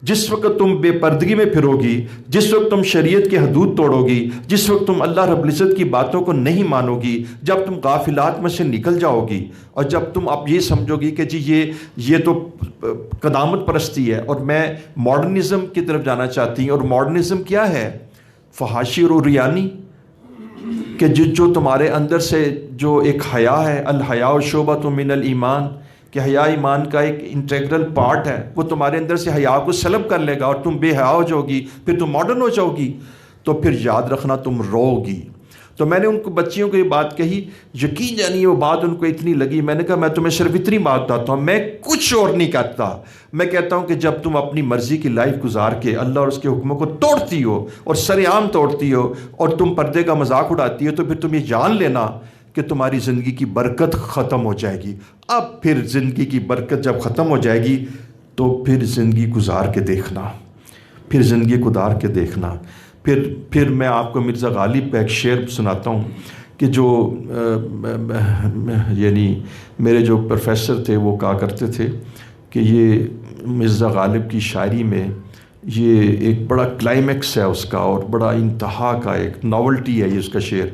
S1: جس وقت تم بے پردگی میں پھرو گی, جس وقت تم شریعت کے حدود توڑو گی, جس وقت تم اللہ رب العزت کی باتوں کو نہیں مانو گی, جب تم غافلات میں سے نکل جاؤ گی, اور جب تم اب یہ سمجھو گی کہ جی یہ تو قدامت پرستی ہے اور میں ماڈرنزم کی طرف جانا چاہتی ہوں. اور ماڈرنزم کیا ہے؟ فحاشی اور ریانی, کہ جو تمہارے اندر سے جو ایک حیا ہے, الحیاء شعبۃ من الایمان, کہ حیا ایمان کا ایک انٹیگرل پارٹ ہے, وہ تمہارے اندر سے حیا کو سلب کر لے گا اور تم بے حیا ہو جاؤ گی, پھر تم ماڈرن ہو جاؤ گی, تو پھر یاد رکھنا تم رو گی. تو تو میں نے ان کو بچیوں کو یہ بات کہی, یقین جانیے وہ بات ان کو اتنی لگی. میں نے کہا میں تمہیں صرف اتنی بات بتاتا ہوں, میں کچھ اور نہیں کہتا. میں کہتا ہوں کہ جب تم اپنی مرضی کی لائف گزار کے اللہ اور اس کے حکموں کو توڑتی ہو اور سرعام توڑتی ہو اور تم پردے کا مذاق اڑاتی ہو, تو پھر تم یہ جان لینا کہ تمہاری زندگی کی برکت ختم ہو جائے گی. اب پھر زندگی کی برکت جب ختم ہو جائے گی تو پھر زندگی گزار کے دیکھنا, پھر زندگی گزار کے دیکھنا. پھر میں آپ کو مرزا غالب کا ایک شعر سناتا ہوں کہ جو یعنی میرے جو پروفیسر تھے وہ کہا کرتے تھے کہ یہ مرزا غالب کی شاعری میں یہ ایک بڑا کلائمیکس ہے اس کا, اور بڑا انتہا کا ایک ناولٹی ہے یہ اس کا شعر,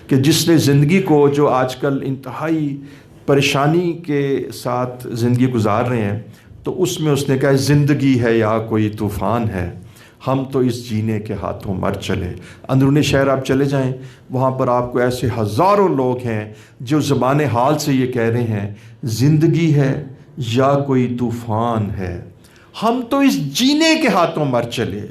S1: کہ جس نے زندگی کو جو آج کل انتہائی پریشانی کے ساتھ زندگی گزار رہے ہیں, تو اس میں اس نے کہا زندگی ہے یا کوئی طوفان ہے, ہم تو اس جینے کے ہاتھوں مر چلے. اندرون شہر آپ چلے جائیں, وہاں پر آپ کو ایسے ہزاروں لوگ ہیں جو زبان حال سے یہ کہہ رہے ہیں زندگی ہے یا کوئی طوفان ہے, ہم تو اس جینے کے ہاتھوں مر چلے.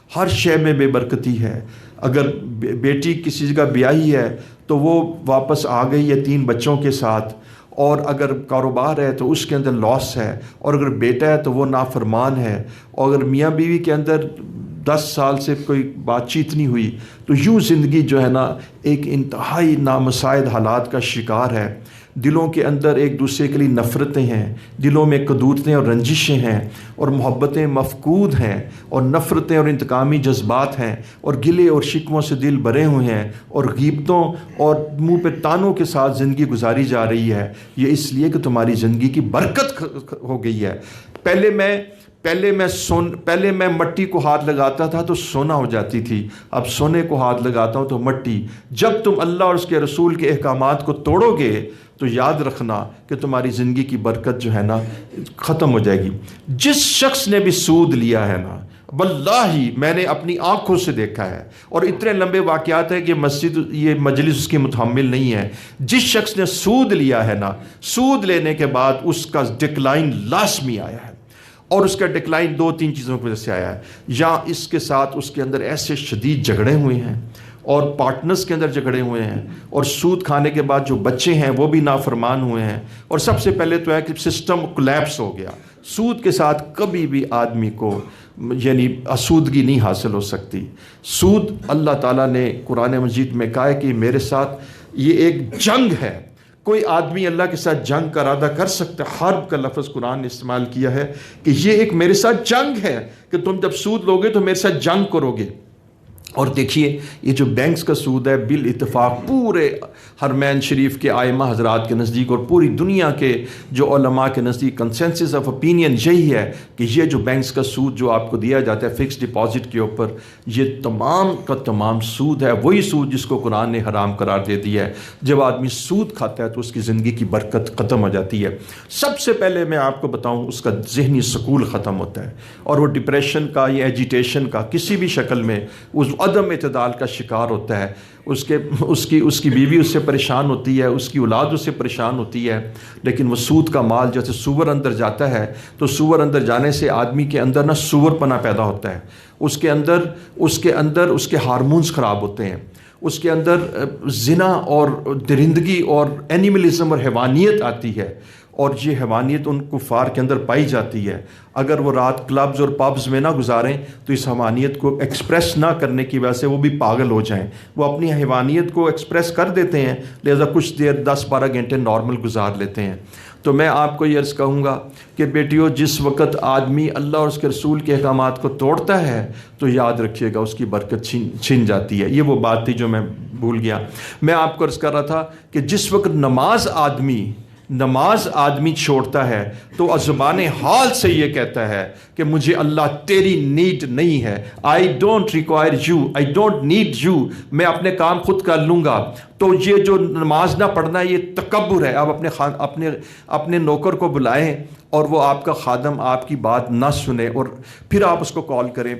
S1: ہر شے میں بے برکتی ہے. اگر بیٹی کسی جگہ بیاہی ہے تو وہ واپس آ گئی ہے 3 بچوں کے ساتھ, اور اگر کاروبار ہے تو اس کے اندر لاس ہے, اور اگر بیٹا ہے تو وہ نافرمان ہے, اور اگر میاں بیوی کے اندر 10 سال سے کوئی بات چیت نہیں ہوئی, تو یوں زندگی جو ہے نا ایک انتہائی نامساعد حالات کا شکار ہے. دلوں کے اندر ایک دوسرے کے لیے نفرتیں ہیں, دلوں میں قدورتیں اور رنجشیں ہیں, اور محبتیں مفقود ہیں, اور نفرتیں اور انتقامی جذبات ہیں, اور گلے اور شکووں سے دل بھرے ہوئے ہیں, اور غیبتوں اور منہ پہ تانوں کے ساتھ زندگی گزاری جا رہی ہے. یہ اس لیے کہ تمہاری زندگی کی برکت ہو گئی ہے. پہلے میں مٹی کو ہاتھ لگاتا تھا تو سونا ہو جاتی تھی, اب سونے کو ہاتھ لگاتا ہوں تو مٹی. جب تم اللہ اور اس کے رسول کے احکامات کو توڑو گے تو یاد رکھنا کہ تمہاری زندگی کی برکت جو ہے نا ختم ہو جائے گی. جس شخص نے بھی سود لیا ہے نا, واللہ میں نے اپنی آنکھوں سے دیکھا ہے, اور اتنے لمبے واقعات ہیں کہ یہ مجلس اس کی متحمل نہیں ہے. جس شخص نے سود لیا ہے نا, سود لینے کے بعد اس کا ڈکلائن لازمی آیا ہے, اور اس کا ڈکلائن 2-3 چیزوں کی وجہ سے آیا ہے. یا اس کے ساتھ اس کے اندر ایسے شدید جھگڑے ہوئے ہیں, اور پارٹنرز کے اندر جھگڑے ہوئے ہیں, اور سود کھانے کے بعد جو بچے ہیں وہ بھی نافرمان ہوئے ہیں, اور سب سے پہلے تو ہے کہ سسٹم کولیپس ہو گیا. سود کے ساتھ کبھی بھی آدمی کو یعنی آسودگی نہیں حاصل ہو سکتی. سود اللہ تعالیٰ نے قرآن مجید میں کہا ہے کہ میرے ساتھ یہ ایک جنگ ہے. کوئی آدمی اللہ کے ساتھ جنگ کا ارادہ کر سکتا ہے. حرب کا لفظ قرآن نے استعمال کیا ہے کہ یہ ایک میرے ساتھ جنگ ہے, کہ تم جب سود لوگے تو میرے ساتھ جنگ کرو گے. اور دیکھیے یہ جو بینکس کا سود ہے, بالاتفاق پورے حرمین شریف کے آئمہ حضرات کے نزدیک اور پوری دنیا کے جو علماء کے نزدیک کنسنسس آف اوپینین یہی ہے کہ یہ جو بینکس کا سود جو آپ کو دیا جاتا ہے فکس ڈپازٹ کے اوپر, یہ تمام کا تمام سود ہے. وہی سود جس کو قرآن نے حرام قرار دے دیا ہے. جب آدمی سود کھاتا ہے تو اس کی زندگی کی برکت ختم ہو جاتی ہے. سب سے پہلے میں آپ کو بتاؤں اس کا ذہنی سکون ختم ہوتا ہے, اور وہ ڈپریشن کا یا ایجیٹیشن کا کسی بھی شکل میں اس عدم اعتدال کا شکار ہوتا ہے. اس کی بیوی اس سے پریشان ہوتی ہے, اس کی اولاد اس سے پریشان ہوتی ہے. لیکن وہ سود کا مال جیسے سور اندر جاتا ہے تو سور اندر جانے سے آدمی کے اندر نا سور پنا پیدا ہوتا ہے. اس کے اندر اس کے ہارمونز خراب ہوتے ہیں. اس کے اندر زنا اور درندگی اور اینیملزم اور حیوانیت آتی ہے, اور یہ حیوانیت ان کفار کے اندر پائی جاتی ہے. اگر وہ رات کلبز اور پبز میں نہ گزاریں تو اس حیوانیت کو ایکسپریس نہ کرنے کی وجہ سے وہ بھی پاگل ہو جائیں. وہ اپنی حیوانیت کو ایکسپریس کر دیتے ہیں, لہذا کچھ دیر 10-12 گھنٹے نارمل گزار لیتے ہیں. تو میں آپ کو یہ عرض کہوں گا کہ بیٹیوں, جس وقت آدمی اللہ اور اس کے رسول کے احکامات کو توڑتا ہے تو یاد رکھیے گا اس کی برکت چھن جاتی ہے. یہ وہ بات تھی جو میں بھول گیا. میں آپ کو عرض کر رہا تھا کہ جس وقت نماز آدمی چھوڑتا ہے تو زبان حال سے یہ کہتا ہے کہ مجھے اللہ تیری نیڈ نہیں ہے. I don't require you, I don't need you, میں اپنے کام خود کر لوں گا. تو یہ جو نماز نہ پڑھنا یہ تکبر ہے. آپ اپنے نوکر کو بلائیں اور وہ آپ کا خادم آپ کی بات نہ سنے, اور پھر آپ اس کو کال کریں,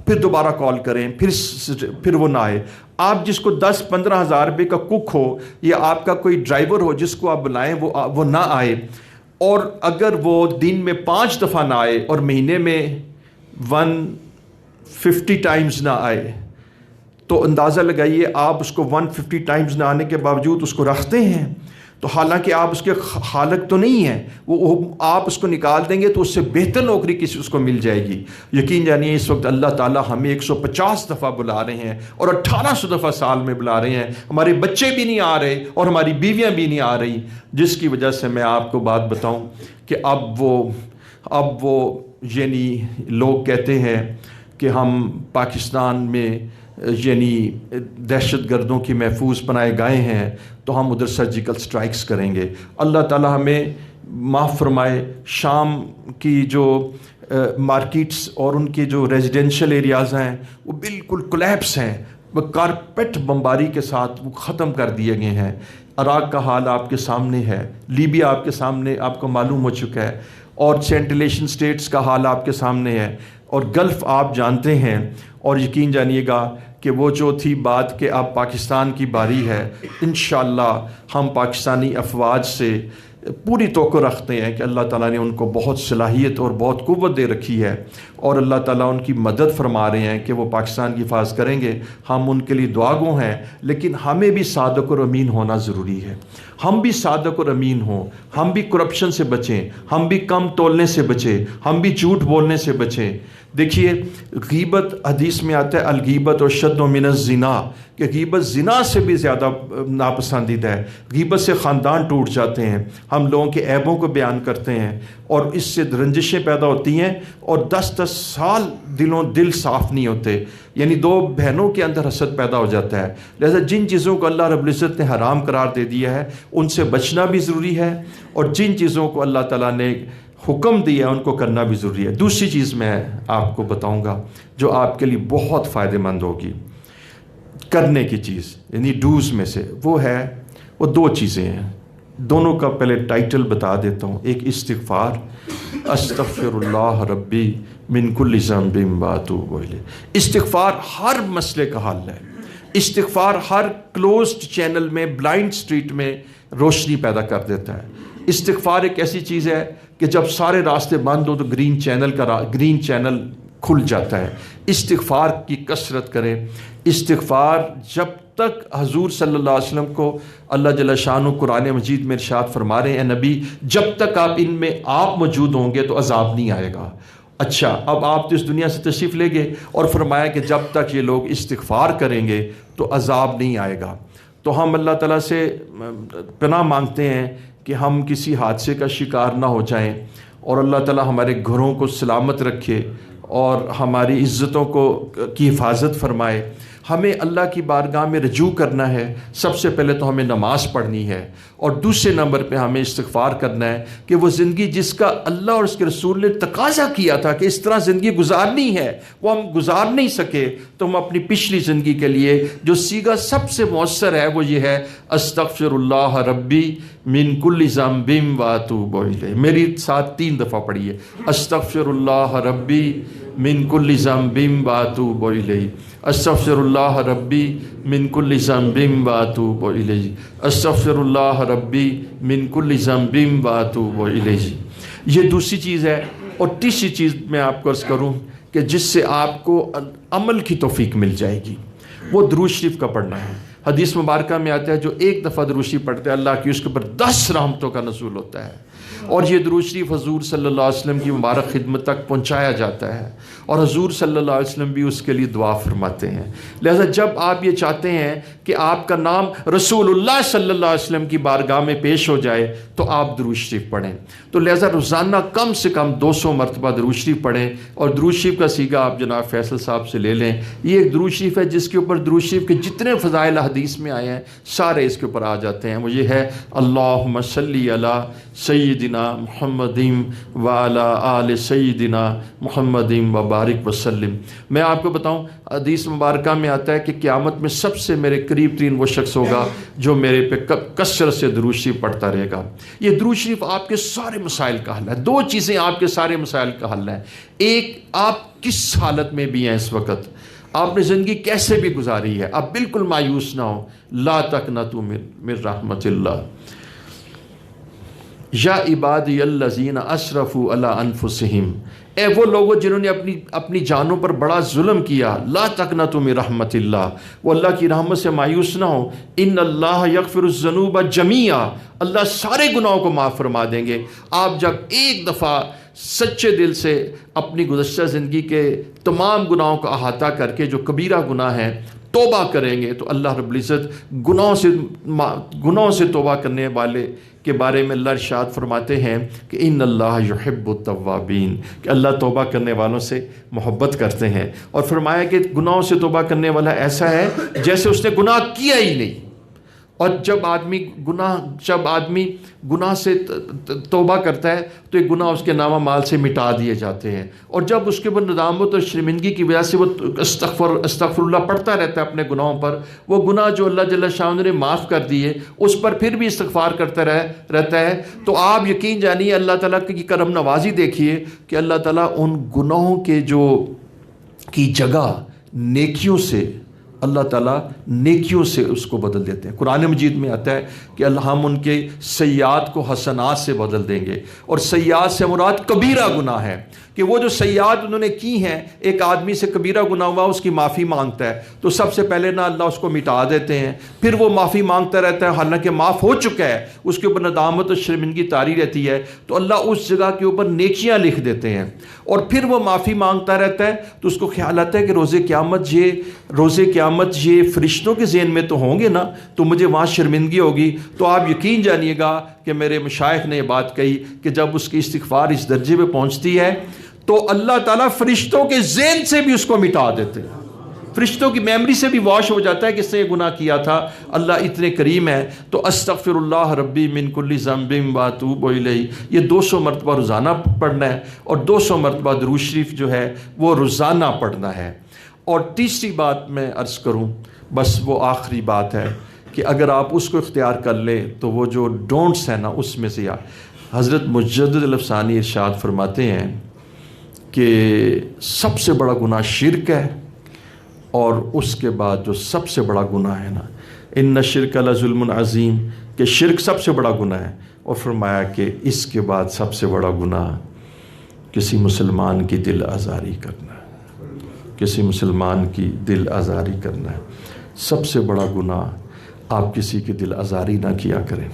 S1: پھر دوبارہ کال کریں, پھر وہ نہ آئے. آپ جس کو 10-15 ہزار روپے کا کک ہو یا آپ کا کوئی ڈرائیور ہو جس کو آپ بلائیں وہ نہ آئے, اور اگر وہ دن میں 5 دفعہ نہ آئے اور مہینے میں 150 ٹائمز نہ آئے, تو اندازہ لگائیے آپ اس کو 150 ٹائمز نہ آنے کے باوجود اس کو رکھتے ہیں، تو حالانکہ آپ اس کے خالق تو نہیں ہیں، وہ آپ اس کو نکال دیں گے تو اس سے بہتر نوکری کسی اس کو مل جائے گی۔ یقین جانیے اس وقت اللہ تعالیٰ ہمیں 150 دفعہ بلا رہے ہیں اور 1800 دفعہ سال میں بلا رہے ہیں، ہمارے بچے بھی نہیں آ رہے اور ہماری بیویاں بھی نہیں آ رہی، جس کی وجہ سے میں آپ کو بات بتاؤں کہ اب وہ یعنی لوگ کہتے ہیں کہ ہم پاکستان میں یعنی دہشت گردوں کی محفوظ بنائے گئے ہیں تو ہم ادھر سرجیکل سٹرائکس کریں گے۔ اللہ تعالیٰ ہمیں معاف فرمائے، شام کی جو مارکیٹس اور ان کے جو ریزیڈینشل ایریاز ہیں وہ بالکل کولیپس ہیں، وہ کارپیٹ بمباری کے ساتھ وہ ختم کر دیے گئے ہیں۔ عراق کا حال آپ کے سامنے ہے، لیبیا آپ کے سامنے آپ کو معلوم ہو چکا ہے، اور سینٹرل ایشین سٹیٹس کا حال آپ کے سامنے ہے، اور گلف آپ جانتے ہیں۔ اور یقین جانیے گا کہ وہ جو تھی بات کہ اب پاکستان کی باری ہے، انشاءاللہ ہم پاکستانی افواج سے پوری توقع رکھتے ہیں کہ اللہ تعالیٰ نے ان کو بہت صلاحیت اور بہت قوت دے رکھی ہے، اور اللہ تعالیٰ ان کی مدد فرما رہے ہیں کہ وہ پاکستان کی حفاظت کریں گے۔ ہم ان کے لیے دعا گو ہیں، لیکن ہمیں بھی صادق اور امین ہونا ضروری ہے۔ ہم بھی صادق اور امین ہوں، ہم بھی کرپشن سے بچیں، ہم بھی کم تولنے سے بچیں، ہم بھی جھوٹ بولنے سے بچیں۔ دیکھیے غیبت حدیث میں آتا ہے الغیبت اشد من الزنا، کہ غیبت زنا سے بھی زیادہ ناپسندیدہ ہے۔ غیبت سے خاندان ٹوٹ جاتے ہیں، ہم لوگوں کے عیبوں کو بیان کرتے ہیں اور اس سے رنجشیں پیدا ہوتی ہیں، اور 10 سال دل صاف نہیں ہوتے، یعنی دو بہنوں کے اندر حسد پیدا ہو جاتا ہے۔ لہذا جن چیزوں کو اللہ رب العزت نے حرام قرار دے دیا ہے ان سے بچنا بھی ضروری ہے، اور جن چیزوں کو اللہ تعالیٰ نے حکم دیا ان کو کرنا بھی ضروری ہے۔ دوسری چیز میں آپ کو بتاؤں گا جو آپ کے لیے بہت فائدہ مند ہوگی کرنے کی چیز، یعنی ڈوز میں سے، وہ 2 چیزیں ہیں، دونوں کا پہلے ٹائٹل بتا دیتا ہوں۔ ایک استغفار، استغفر اللہ ربی من کل ذنب واتوب الیہ۔ استغفار ہر مسئلے کا حل ہے، استغفار ہر کلوزڈ چینل میں، بلائنڈ سٹریٹ میں روشنی پیدا کر دیتا ہے۔ استغفار ایک ایسی چیز ہے کہ جب سارے راستے بند ہو تو گرین چینل کھل جاتا ہے۔ استغفار کی کثرت کریں۔ استغفار جب تک حضور صلی اللہ علیہ وسلم کو اللہ جل شانہ قرآن مجید میں ارشاد فرما رہے ہیں نبی جب تک آپ ان میں آپ موجود ہوں گے تو عذاب نہیں آئے گا۔ اچھا اب آپ تو اس دنیا سے تشریف لے گئے اور فرمایا کہ جب تک یہ لوگ استغفار کریں گے تو عذاب نہیں آئے گا۔ تو ہم اللہ تعالیٰ سے پناہ مانگتے ہیں کہ ہم کسی حادثے کا شکار نہ ہو جائیں، اور اللہ تعالیٰ ہمارے گھروں کو سلامت رکھے اور ہماری عزتوں کی حفاظت فرمائے۔ ہمیں اللہ کی بارگاہ میں رجوع کرنا ہے، سب سے پہلے تو ہمیں نماز پڑھنی ہے، اور دوسرے نمبر پہ ہمیں استغفار کرنا ہے کہ وہ زندگی جس کا اللہ اور اس کے رسول نے تقاضا کیا تھا کہ اس طرح زندگی گزارنی ہے وہ ہم گزار نہیں سکے، تو ہم اپنی پچھلی زندگی کے لیے جو سیگا سب سے مؤثر ہے وہ یہ ہے استغفر اللہ ربی من کل ذنب واتوب الیہ۔ میری ساتھ 3 دفعہ پڑھیے، استغفر اللہ ربی من کل ذنب واتوب الیہ، استغفر اللہ ربی من کل ذنب واتوب الیہ، استغفر اللہ ربی من کل ذنب واتوب الیہ۔ یہ دوسری چیز ہے۔ اور تیسری چیز میں آپ کو عرض کروں کہ جس سے آپ کو عمل کی توفیق مل جائے گی، وہ درود شریف کا پڑھنا ہے۔ حدیث مبارکہ میں آتا ہے جو ایک دفعہ درود شریف پڑھتے ہیں اللہ کی اس کے اوپر 10 رحمتوں کا نزول ہوتا ہے، اور یہ درود شریف حضور صلی اللہ علیہ وسلم کی مبارک خدمت تک پہنچایا جاتا ہے، اور حضور صلی اللہ علیہ وسلم بھی اس کے لیے دعا فرماتے ہیں۔ لہذا جب آپ یہ چاہتے ہیں کہ آپ کا نام رسول اللہ صلی اللہ علیہ وسلم کی بارگاہ میں پیش ہو جائے تو آپ درود شریف پڑھیں۔ تو لہذا روزانہ کم سے کم 200 مرتبہ درود شریف پڑھیں، اور درود شریف کا سیگا آپ جناب فیصل صاحب سے لے لیں۔ یہ ایک درود شریف ہے جس کے اوپر درود شریف کے جتنے فضائل حدیث میں آئے ہیں سارے اس کے اوپر آ جاتے ہیں۔ وہ یہ ہے اللہم صلی علی سیدنا محمد وعلی آل سیدنا محمد وبارک وسلم۔ میں آپ کو بتاؤں حدیث مبارکہ میں آتا ہے کہ قیامت میں سب سے میرے قریب ترین وہ شخص ہوگا جو میرے پہ کثرت سے درود شریف پڑھتا رہے گا۔ یہ درود شریف آپ کے سارے مسائل کا حل ہے۔ 2 چیزیں آپ کے سارے مسائل کا حل ہیں۔ ایک، آپ کس حالت میں بھی ہیں اس وقت، آپ نے زندگی کیسے بھی گزاری ہے، آپ بالکل مایوس نہ ہو۔ لا تقنطوا من رحمت اللہ، یا عبادی الذین اسرفوا علی انفسہم، اے وہ لوگوں جنہوں نے اپنی جانوں پر بڑا ظلم کیا، لا تقنطوا من رحمت اللہ، وہ اللہ کی رحمت سے مایوس نہ ہو، ان اللہ یغفر الذنوب جمیعا، اللہ سارے گناہوں کو معاف فرما دیں گے۔ آپ جب ایک دفعہ سچے دل سے اپنی گزشتہ زندگی کے تمام گناہوں کا احاطہ کر کے جو کبیرہ گناہ ہیں توبہ کریں گے، تو اللہ رب العزت گناہوں سے توبہ کرنے والے کے بارے میں اللہ ارشاد فرماتے ہیں کہ ان اللہ یحب التوابین، کہ اللہ توبہ کرنے والوں سے محبت کرتے ہیں، اور فرمایا کہ گناہوں سے توبہ کرنے والا ایسا ہے جیسے اس نے گناہ کیا ہی نہیں۔ اور جب آدمی گناہ سے توبہ کرتا ہے تو یہ گناہ اس کے نامہ مال سے مٹا دیے جاتے ہیں، اور جب اس کے اوپر ندامت اور شرمندگی کی وجہ سے وہ استغفر اللہ پڑھتا رہتا ہے اپنے گناہوں پر، وہ گناہ جو اللہ جل شانہ نے معاف کر دیے اس پر پھر بھی استغفار کرتا رہتا ہے، تو آپ یقین جانیے اللہ تعالیٰ کی کرم نوازی دیکھیے کہ اللہ تعالیٰ ان گناہوں کے کی جگہ نیکیوں سے، اللہ تعالیٰ نیکیوں سے اس کو بدل دیتے ہیں۔ قرآن مجید میں آتا ہے کہ ہم ان کے سیئات کو حسنات سے بدل دیں گے، اور سیئات سے مراد کبیرہ گناہ ہے، کہ وہ جو سیئات انہوں نے کی ہیں، ایک آدمی سے کبیرہ گناہ ہوا اس کی معافی مانگتا ہے تو سب سے پہلے نہ اللہ اس کو مٹا دیتے ہیں، پھر وہ معافی مانگتا رہتا ہے حالانکہ معاف ہو چکا ہے، اس کے اوپر ندامت اور شرمندگی طاری رہتی ہے، تو اللہ اس جگہ کے اوپر نیکیاں لکھ دیتے ہیں، اور پھر وہ معافی مانگتا رہتا ہے تو اس کو خیال آتا ہے کہ روز قیامت یہ فرشتوں کے ذہن میں تو ہوں گے نا، تو مجھے وہاں شرمندگی ہوگی۔ تو آپ یقین جانیے گا کہ میرے مشائخ نے یہ بات کہی کہ جب اس کی استغفار اس درجے پہ پہنچتی ہے تو اللہ تعالیٰ فرشتوں کے ذہن سے بھی اس کو مٹا دیتے ہیں، فرشتوں کی میموری سے بھی واش ہو جاتا ہے کہ اس نے یہ گناہ کیا تھا۔ اللہ اتنے کریم ہے، تو استغفر اللہ ربی من کل ذنب واتوب الیہ، یہ 200 مرتبہ روزانہ پڑھنا ہے، اور 200 مرتبہ درود شریف جو ہے وہ روزانہ پڑھنا ہے۔ اور تیسری بات میں عرض کروں، بس وہ آخری بات ہے کہ اگر آپ اس کو اختیار کر لیں تو وہ جو ڈونٹس ہیں نا اس میں سے حضرت مجدد الافسانی ارشاد فرماتے ہیں کہ سب سے بڑا گناہ شرک ہے، اور اس کے بعد جو سب سے بڑا گناہ ہے نا، ان الشرک لظلم عظیم، کہ شرک سب سے بڑا گناہ ہے، اور فرمایا کہ اس کے بعد سب سے بڑا گناہ کسی مسلمان کی دل آزاری کرنا ہے، کسی مسلمان کی دل آزاری کرنا ہے۔ سب سے بڑا گناہ آپ کسی کی دل آزاری نہ کیا کریں۔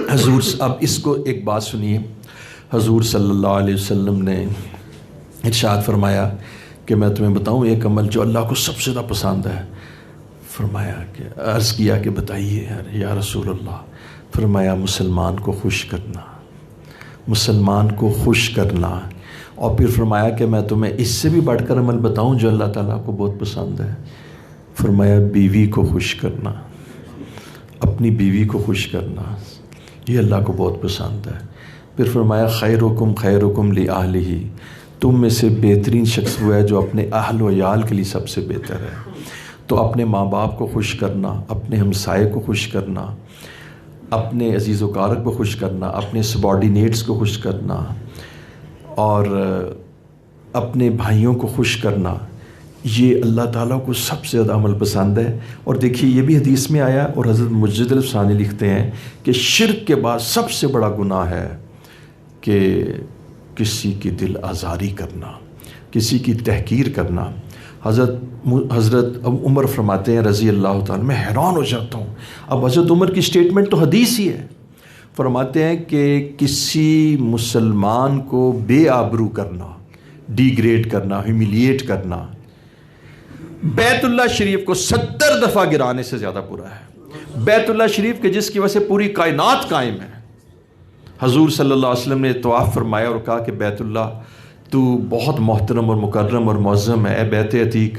S1: حضور، اب اس کو ایک بات سنیے، حضور صلی اللہ علیہ وسلم نے ارشاد فرمایا کہ میں تمہیں بتاؤں ایک عمل جو اللہ کو سب سے زیادہ پسند ہے۔ فرمایا کہ عرض کیا کہ بتائیے یا رسول اللہ۔ فرمایا مسلمان کو خوش کرنا، مسلمان کو خوش کرنا، اور پھر فرمایا کہ میں تمہیں اس سے بھی بڑھ کر عمل بتاؤں جو اللہ تعالیٰ کو بہت پسند ہے۔ فرمایا بیوی کو خوش کرنا، اپنی بیوی کو خوش کرنا، یہ اللہ کو بہت پسند ہے۔ پھر فرمایا خیرکم خیرکم لأہلہ، تم میں سے بہترین شخص وہ ہے جو اپنے اہل و عیال کے لیے سب سے بہتر ہے۔ تو اپنے ماں باپ کو خوش کرنا، اپنے ہمسائے کو خوش کرنا، اپنے عزیز و اقارب کو خوش کرنا، اپنے سبارڈینیٹس کو خوش کرنا، اور اپنے بھائیوں کو خوش کرنا، یہ اللہ تعالیٰ کو سب سے زیادہ عمل پسند ہے۔ اور دیکھیے یہ بھی حدیث میں آیا، اور حضرت مجدد الافسانی لکھتے ہیں کہ شرک کے بعد سب سے بڑا گناہ ہے کہ کسی کی دل آزاری کرنا، کسی کی تحقیر کرنا۔ حضرت عمر فرماتے ہیں رضی اللہ تعالیٰ، میں حیران ہو جاتا ہوں، اب حضرت عمر کی سٹیٹمنٹ تو حدیث ہی ہے، فرماتے ہیں کہ کسی مسلمان کو بے آبرو کرنا، ڈی گریڈ کرنا، ہیوملیٹ کرنا، بیت اللہ شریف کو 70 دفعہ گرانے سے زیادہ برا ہے۔ بیت اللہ شریف کے جس کی وجہ سے پوری کائنات قائم ہے۔ حضور صلی اللہ علیہ وسلم نے طواف فرمایا اور کہا کہ بیت اللہ تو بہت محترم اور مکرم اور معظم ہے اے بیت عتیق،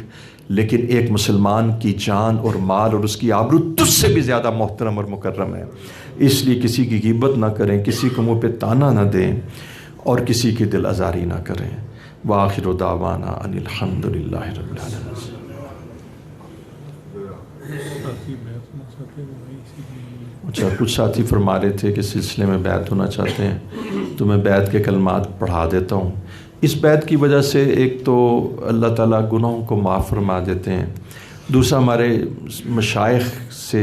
S1: لیکن ایک مسلمان کی جان اور مال اور اس کی آبرو تجھ سے بھی زیادہ محترم اور مکرم ہے، اس لیے کسی کی غیبت نہ کریں، کسی کو منہ پہ تانا نہ دیں، اور کسی کی دل آزاری نہ کریں۔ وآخر دعوانا ان الحمد للہ رب العالمین۔ اچھا، کچھ ساتھی فرما رہے تھے کہ سلسلے میں بیعت ہونا چاہتے ہیں، تو میں بیعت کے کلمات پڑھا دیتا ہوں۔ اس بیعت کی وجہ سے ایک تو اللہ تعالیٰ گناہوں کو معاف فرما دیتے ہیں، دوسرا ہمارے مشائخ سے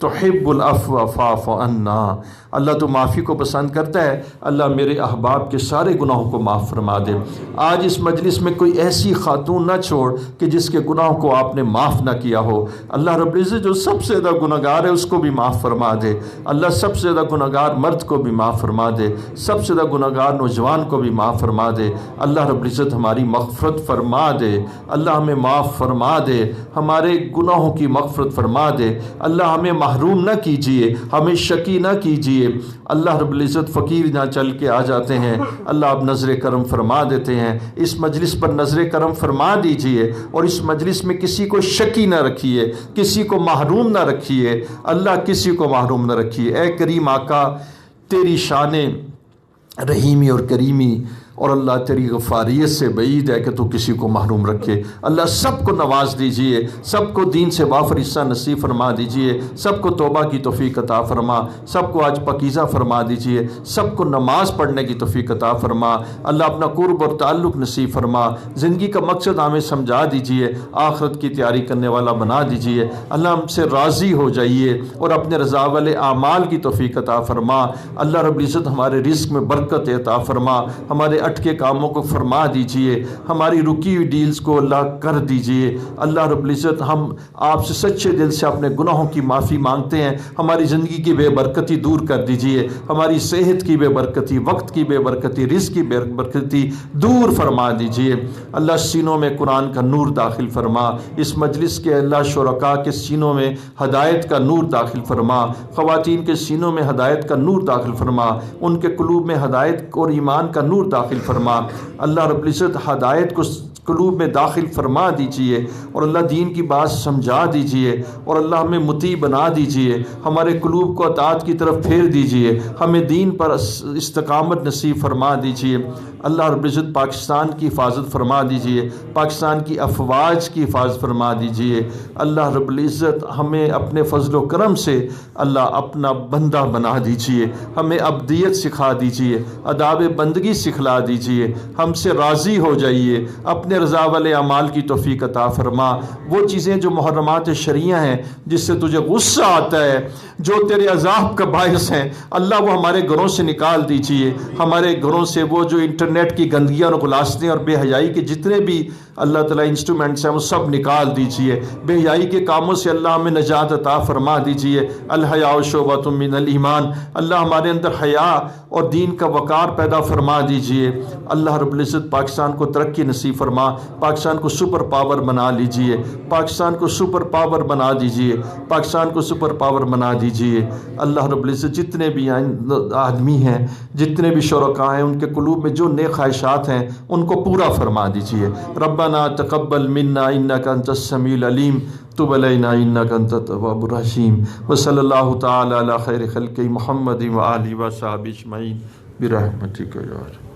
S1: تحب العفو فاعف عنا، اللہ تو معافی کو پسند کرتا ہے، اللہ میرے احباب کے سارے گناہوں کو معاف فرما دے۔ آج اس مجلس میں کوئی ایسی خاتون نہ چھوڑ کہ جس کے گناہوں کو آپ نے معاف نہ کیا ہو۔ اللہ رب العزت جو سب سے زیادہ گناہگار ہے اس کو بھی معاف فرما دے، اللہ سب سے زیادہ گناہگار مرد کو بھی معاف فرما دے، سب سے زیادہ گناہگار نوجوان کو بھی معاف فرما دے۔ اللہ رب العزت ہماری مغفرت فرما دے، اللہ ہمیں معاف فرما دے، ہمارے گناہوں کی مغفرت فرما دے۔ اللہ ہمیں محروم نہ کیجئے، ہمیں شقی نہ کیجئے۔ اللہ رب العزت فقیر نہ چل کے آ جاتے ہیں، اللہ آپ نظر کرم فرما دیتے ہیں۔ اس مجلس پر نظر کرم فرما دیجئے اور اس مجلس میں کسی کو شقی نہ رکھیے، کسی کو محروم نہ رکھیے، اللہ کسی کو محروم نہ رکھیے۔ اے کریم آقا، تیری شان رحیمی اور کریمی اور اللہ تیری غفاریت سے بعید ہے کہ تو کسی کو محروم رکھے۔ اللہ سب کو نواز دیجئے، سب کو دین سے وافر حصہ نصیب فرما دیجئے، سب کو توبہ کی توفیق عطا فرما، سب کو آج پاکیزہ فرما دیجئے، سب کو نماز پڑھنے کی توفیق عطا فرما۔ اللہ اپنا قرب اور تعلق نصیب فرما، زندگی کا مقصد ہمیں سمجھا دیجئے، آخرت کی تیاری کرنے والا بنا دیجئے۔ اللہ ہم سے راضی ہو جائیے اور اپنے رضا والے اعمال کی توفیق عطا فرما۔ اللہ رب العزت ہمارے رزق میں برکت عطا فرما، ہمارے اٹکے کاموں کو فرما دیجئے، ہماری رکی ہوئی ڈیلز کو اللہ کر دیجئے۔ اللہ رب العزت ہم آپ سے سچے دل سے اپنے گناہوں کی معافی مانگتے ہیں، ہماری زندگی کی بے برکتی دور کر دیجئے، ہماری صحت کی بے برکتی، وقت کی بے برکتی، رزق کی بے برکتی دور فرما دیجئے۔ اللہ سینوں میں قرآن کا نور داخل فرما، اس مجلس کے اللہ شرکاء کے سینوں میں ہدایت کا نور داخل فرما، خواتین کے سینوں میں ہدایت کا نور داخل فرما، ان کے قلوب میں ہدایت اور ایمان کا نور داخل فرما۔ اللہ رب العزت ہدایت کو قلوب میں داخل فرما دیجئے اور اللہ دین کی بات سمجھا دیجئے اور اللہ ہمیں مطیع بنا دیجئے، ہمارے قلوب کو اطاعت کی طرف پھیر دیجئے، ہمیں دین پر استقامت نصیب فرما دیجئے۔ اللہ رب العزت پاکستان کی حفاظت فرما دیجئے، پاکستان کی افواج کی حفاظت فرما دیجئے۔ اللہ رب العزت ہمیں اپنے فضل و کرم سے اللہ اپنا بندہ بنا دیجئے، ہمیں عبدیت سکھا دیجئے، آداب بندگی سکھلا دیجئے، ہم سے راضی ہو جائیے، اپنے رضا والے اعمال کی توفیق عطا فرما۔ وہ چیزیں جو محرمات شرعیہ ہیں، جس سے تجھے غصہ آتا ہے، جو تیرے عذاب کا باعث ہیں، اللہ وہ ہمارے گھروں سے نکال دیجئے، ہمارے گھروں سے وہ جو انٹرنیٹ کی گندگیاں اور غلاستیں اور بے حیائی کے جتنے بھی اللہ تعالیٰ انسٹرومنٹس ہیں وہ سب نکال دیجئے، بے حیائی کے کاموں سے اللہ ہمیں نجات عطا فرما دیجئے۔ الحیاء شعبۃ من الایمان، اللہ ہمارے اندر حیا اور دین کا وقار پیدا فرما دیجئے۔ اللہ رب العزت پاکستان کو ترقی نصیب فرما، پاکستان کو سپر پاور بنا لیجئے، پاکستان کو سپر پاور بنا دیجئے، پاکستان کو سپر پاور بنا دیجئے۔ اللہ رب العزت جتنے بھی آدمی ہیں، جتنے بھی شرکاء ہیں، ان کے قلوب میں جو نیک خواہشات ہیں ان کو پورا فرما دیجئے۔ ربنا تقبل منا انک انت السمیع العلیم تب علینا انک انت التواب الرحیم وصلی اللہ تعالی علی خیر خلق محمد وآلہ وصحبہ اجمعین برحمتک یا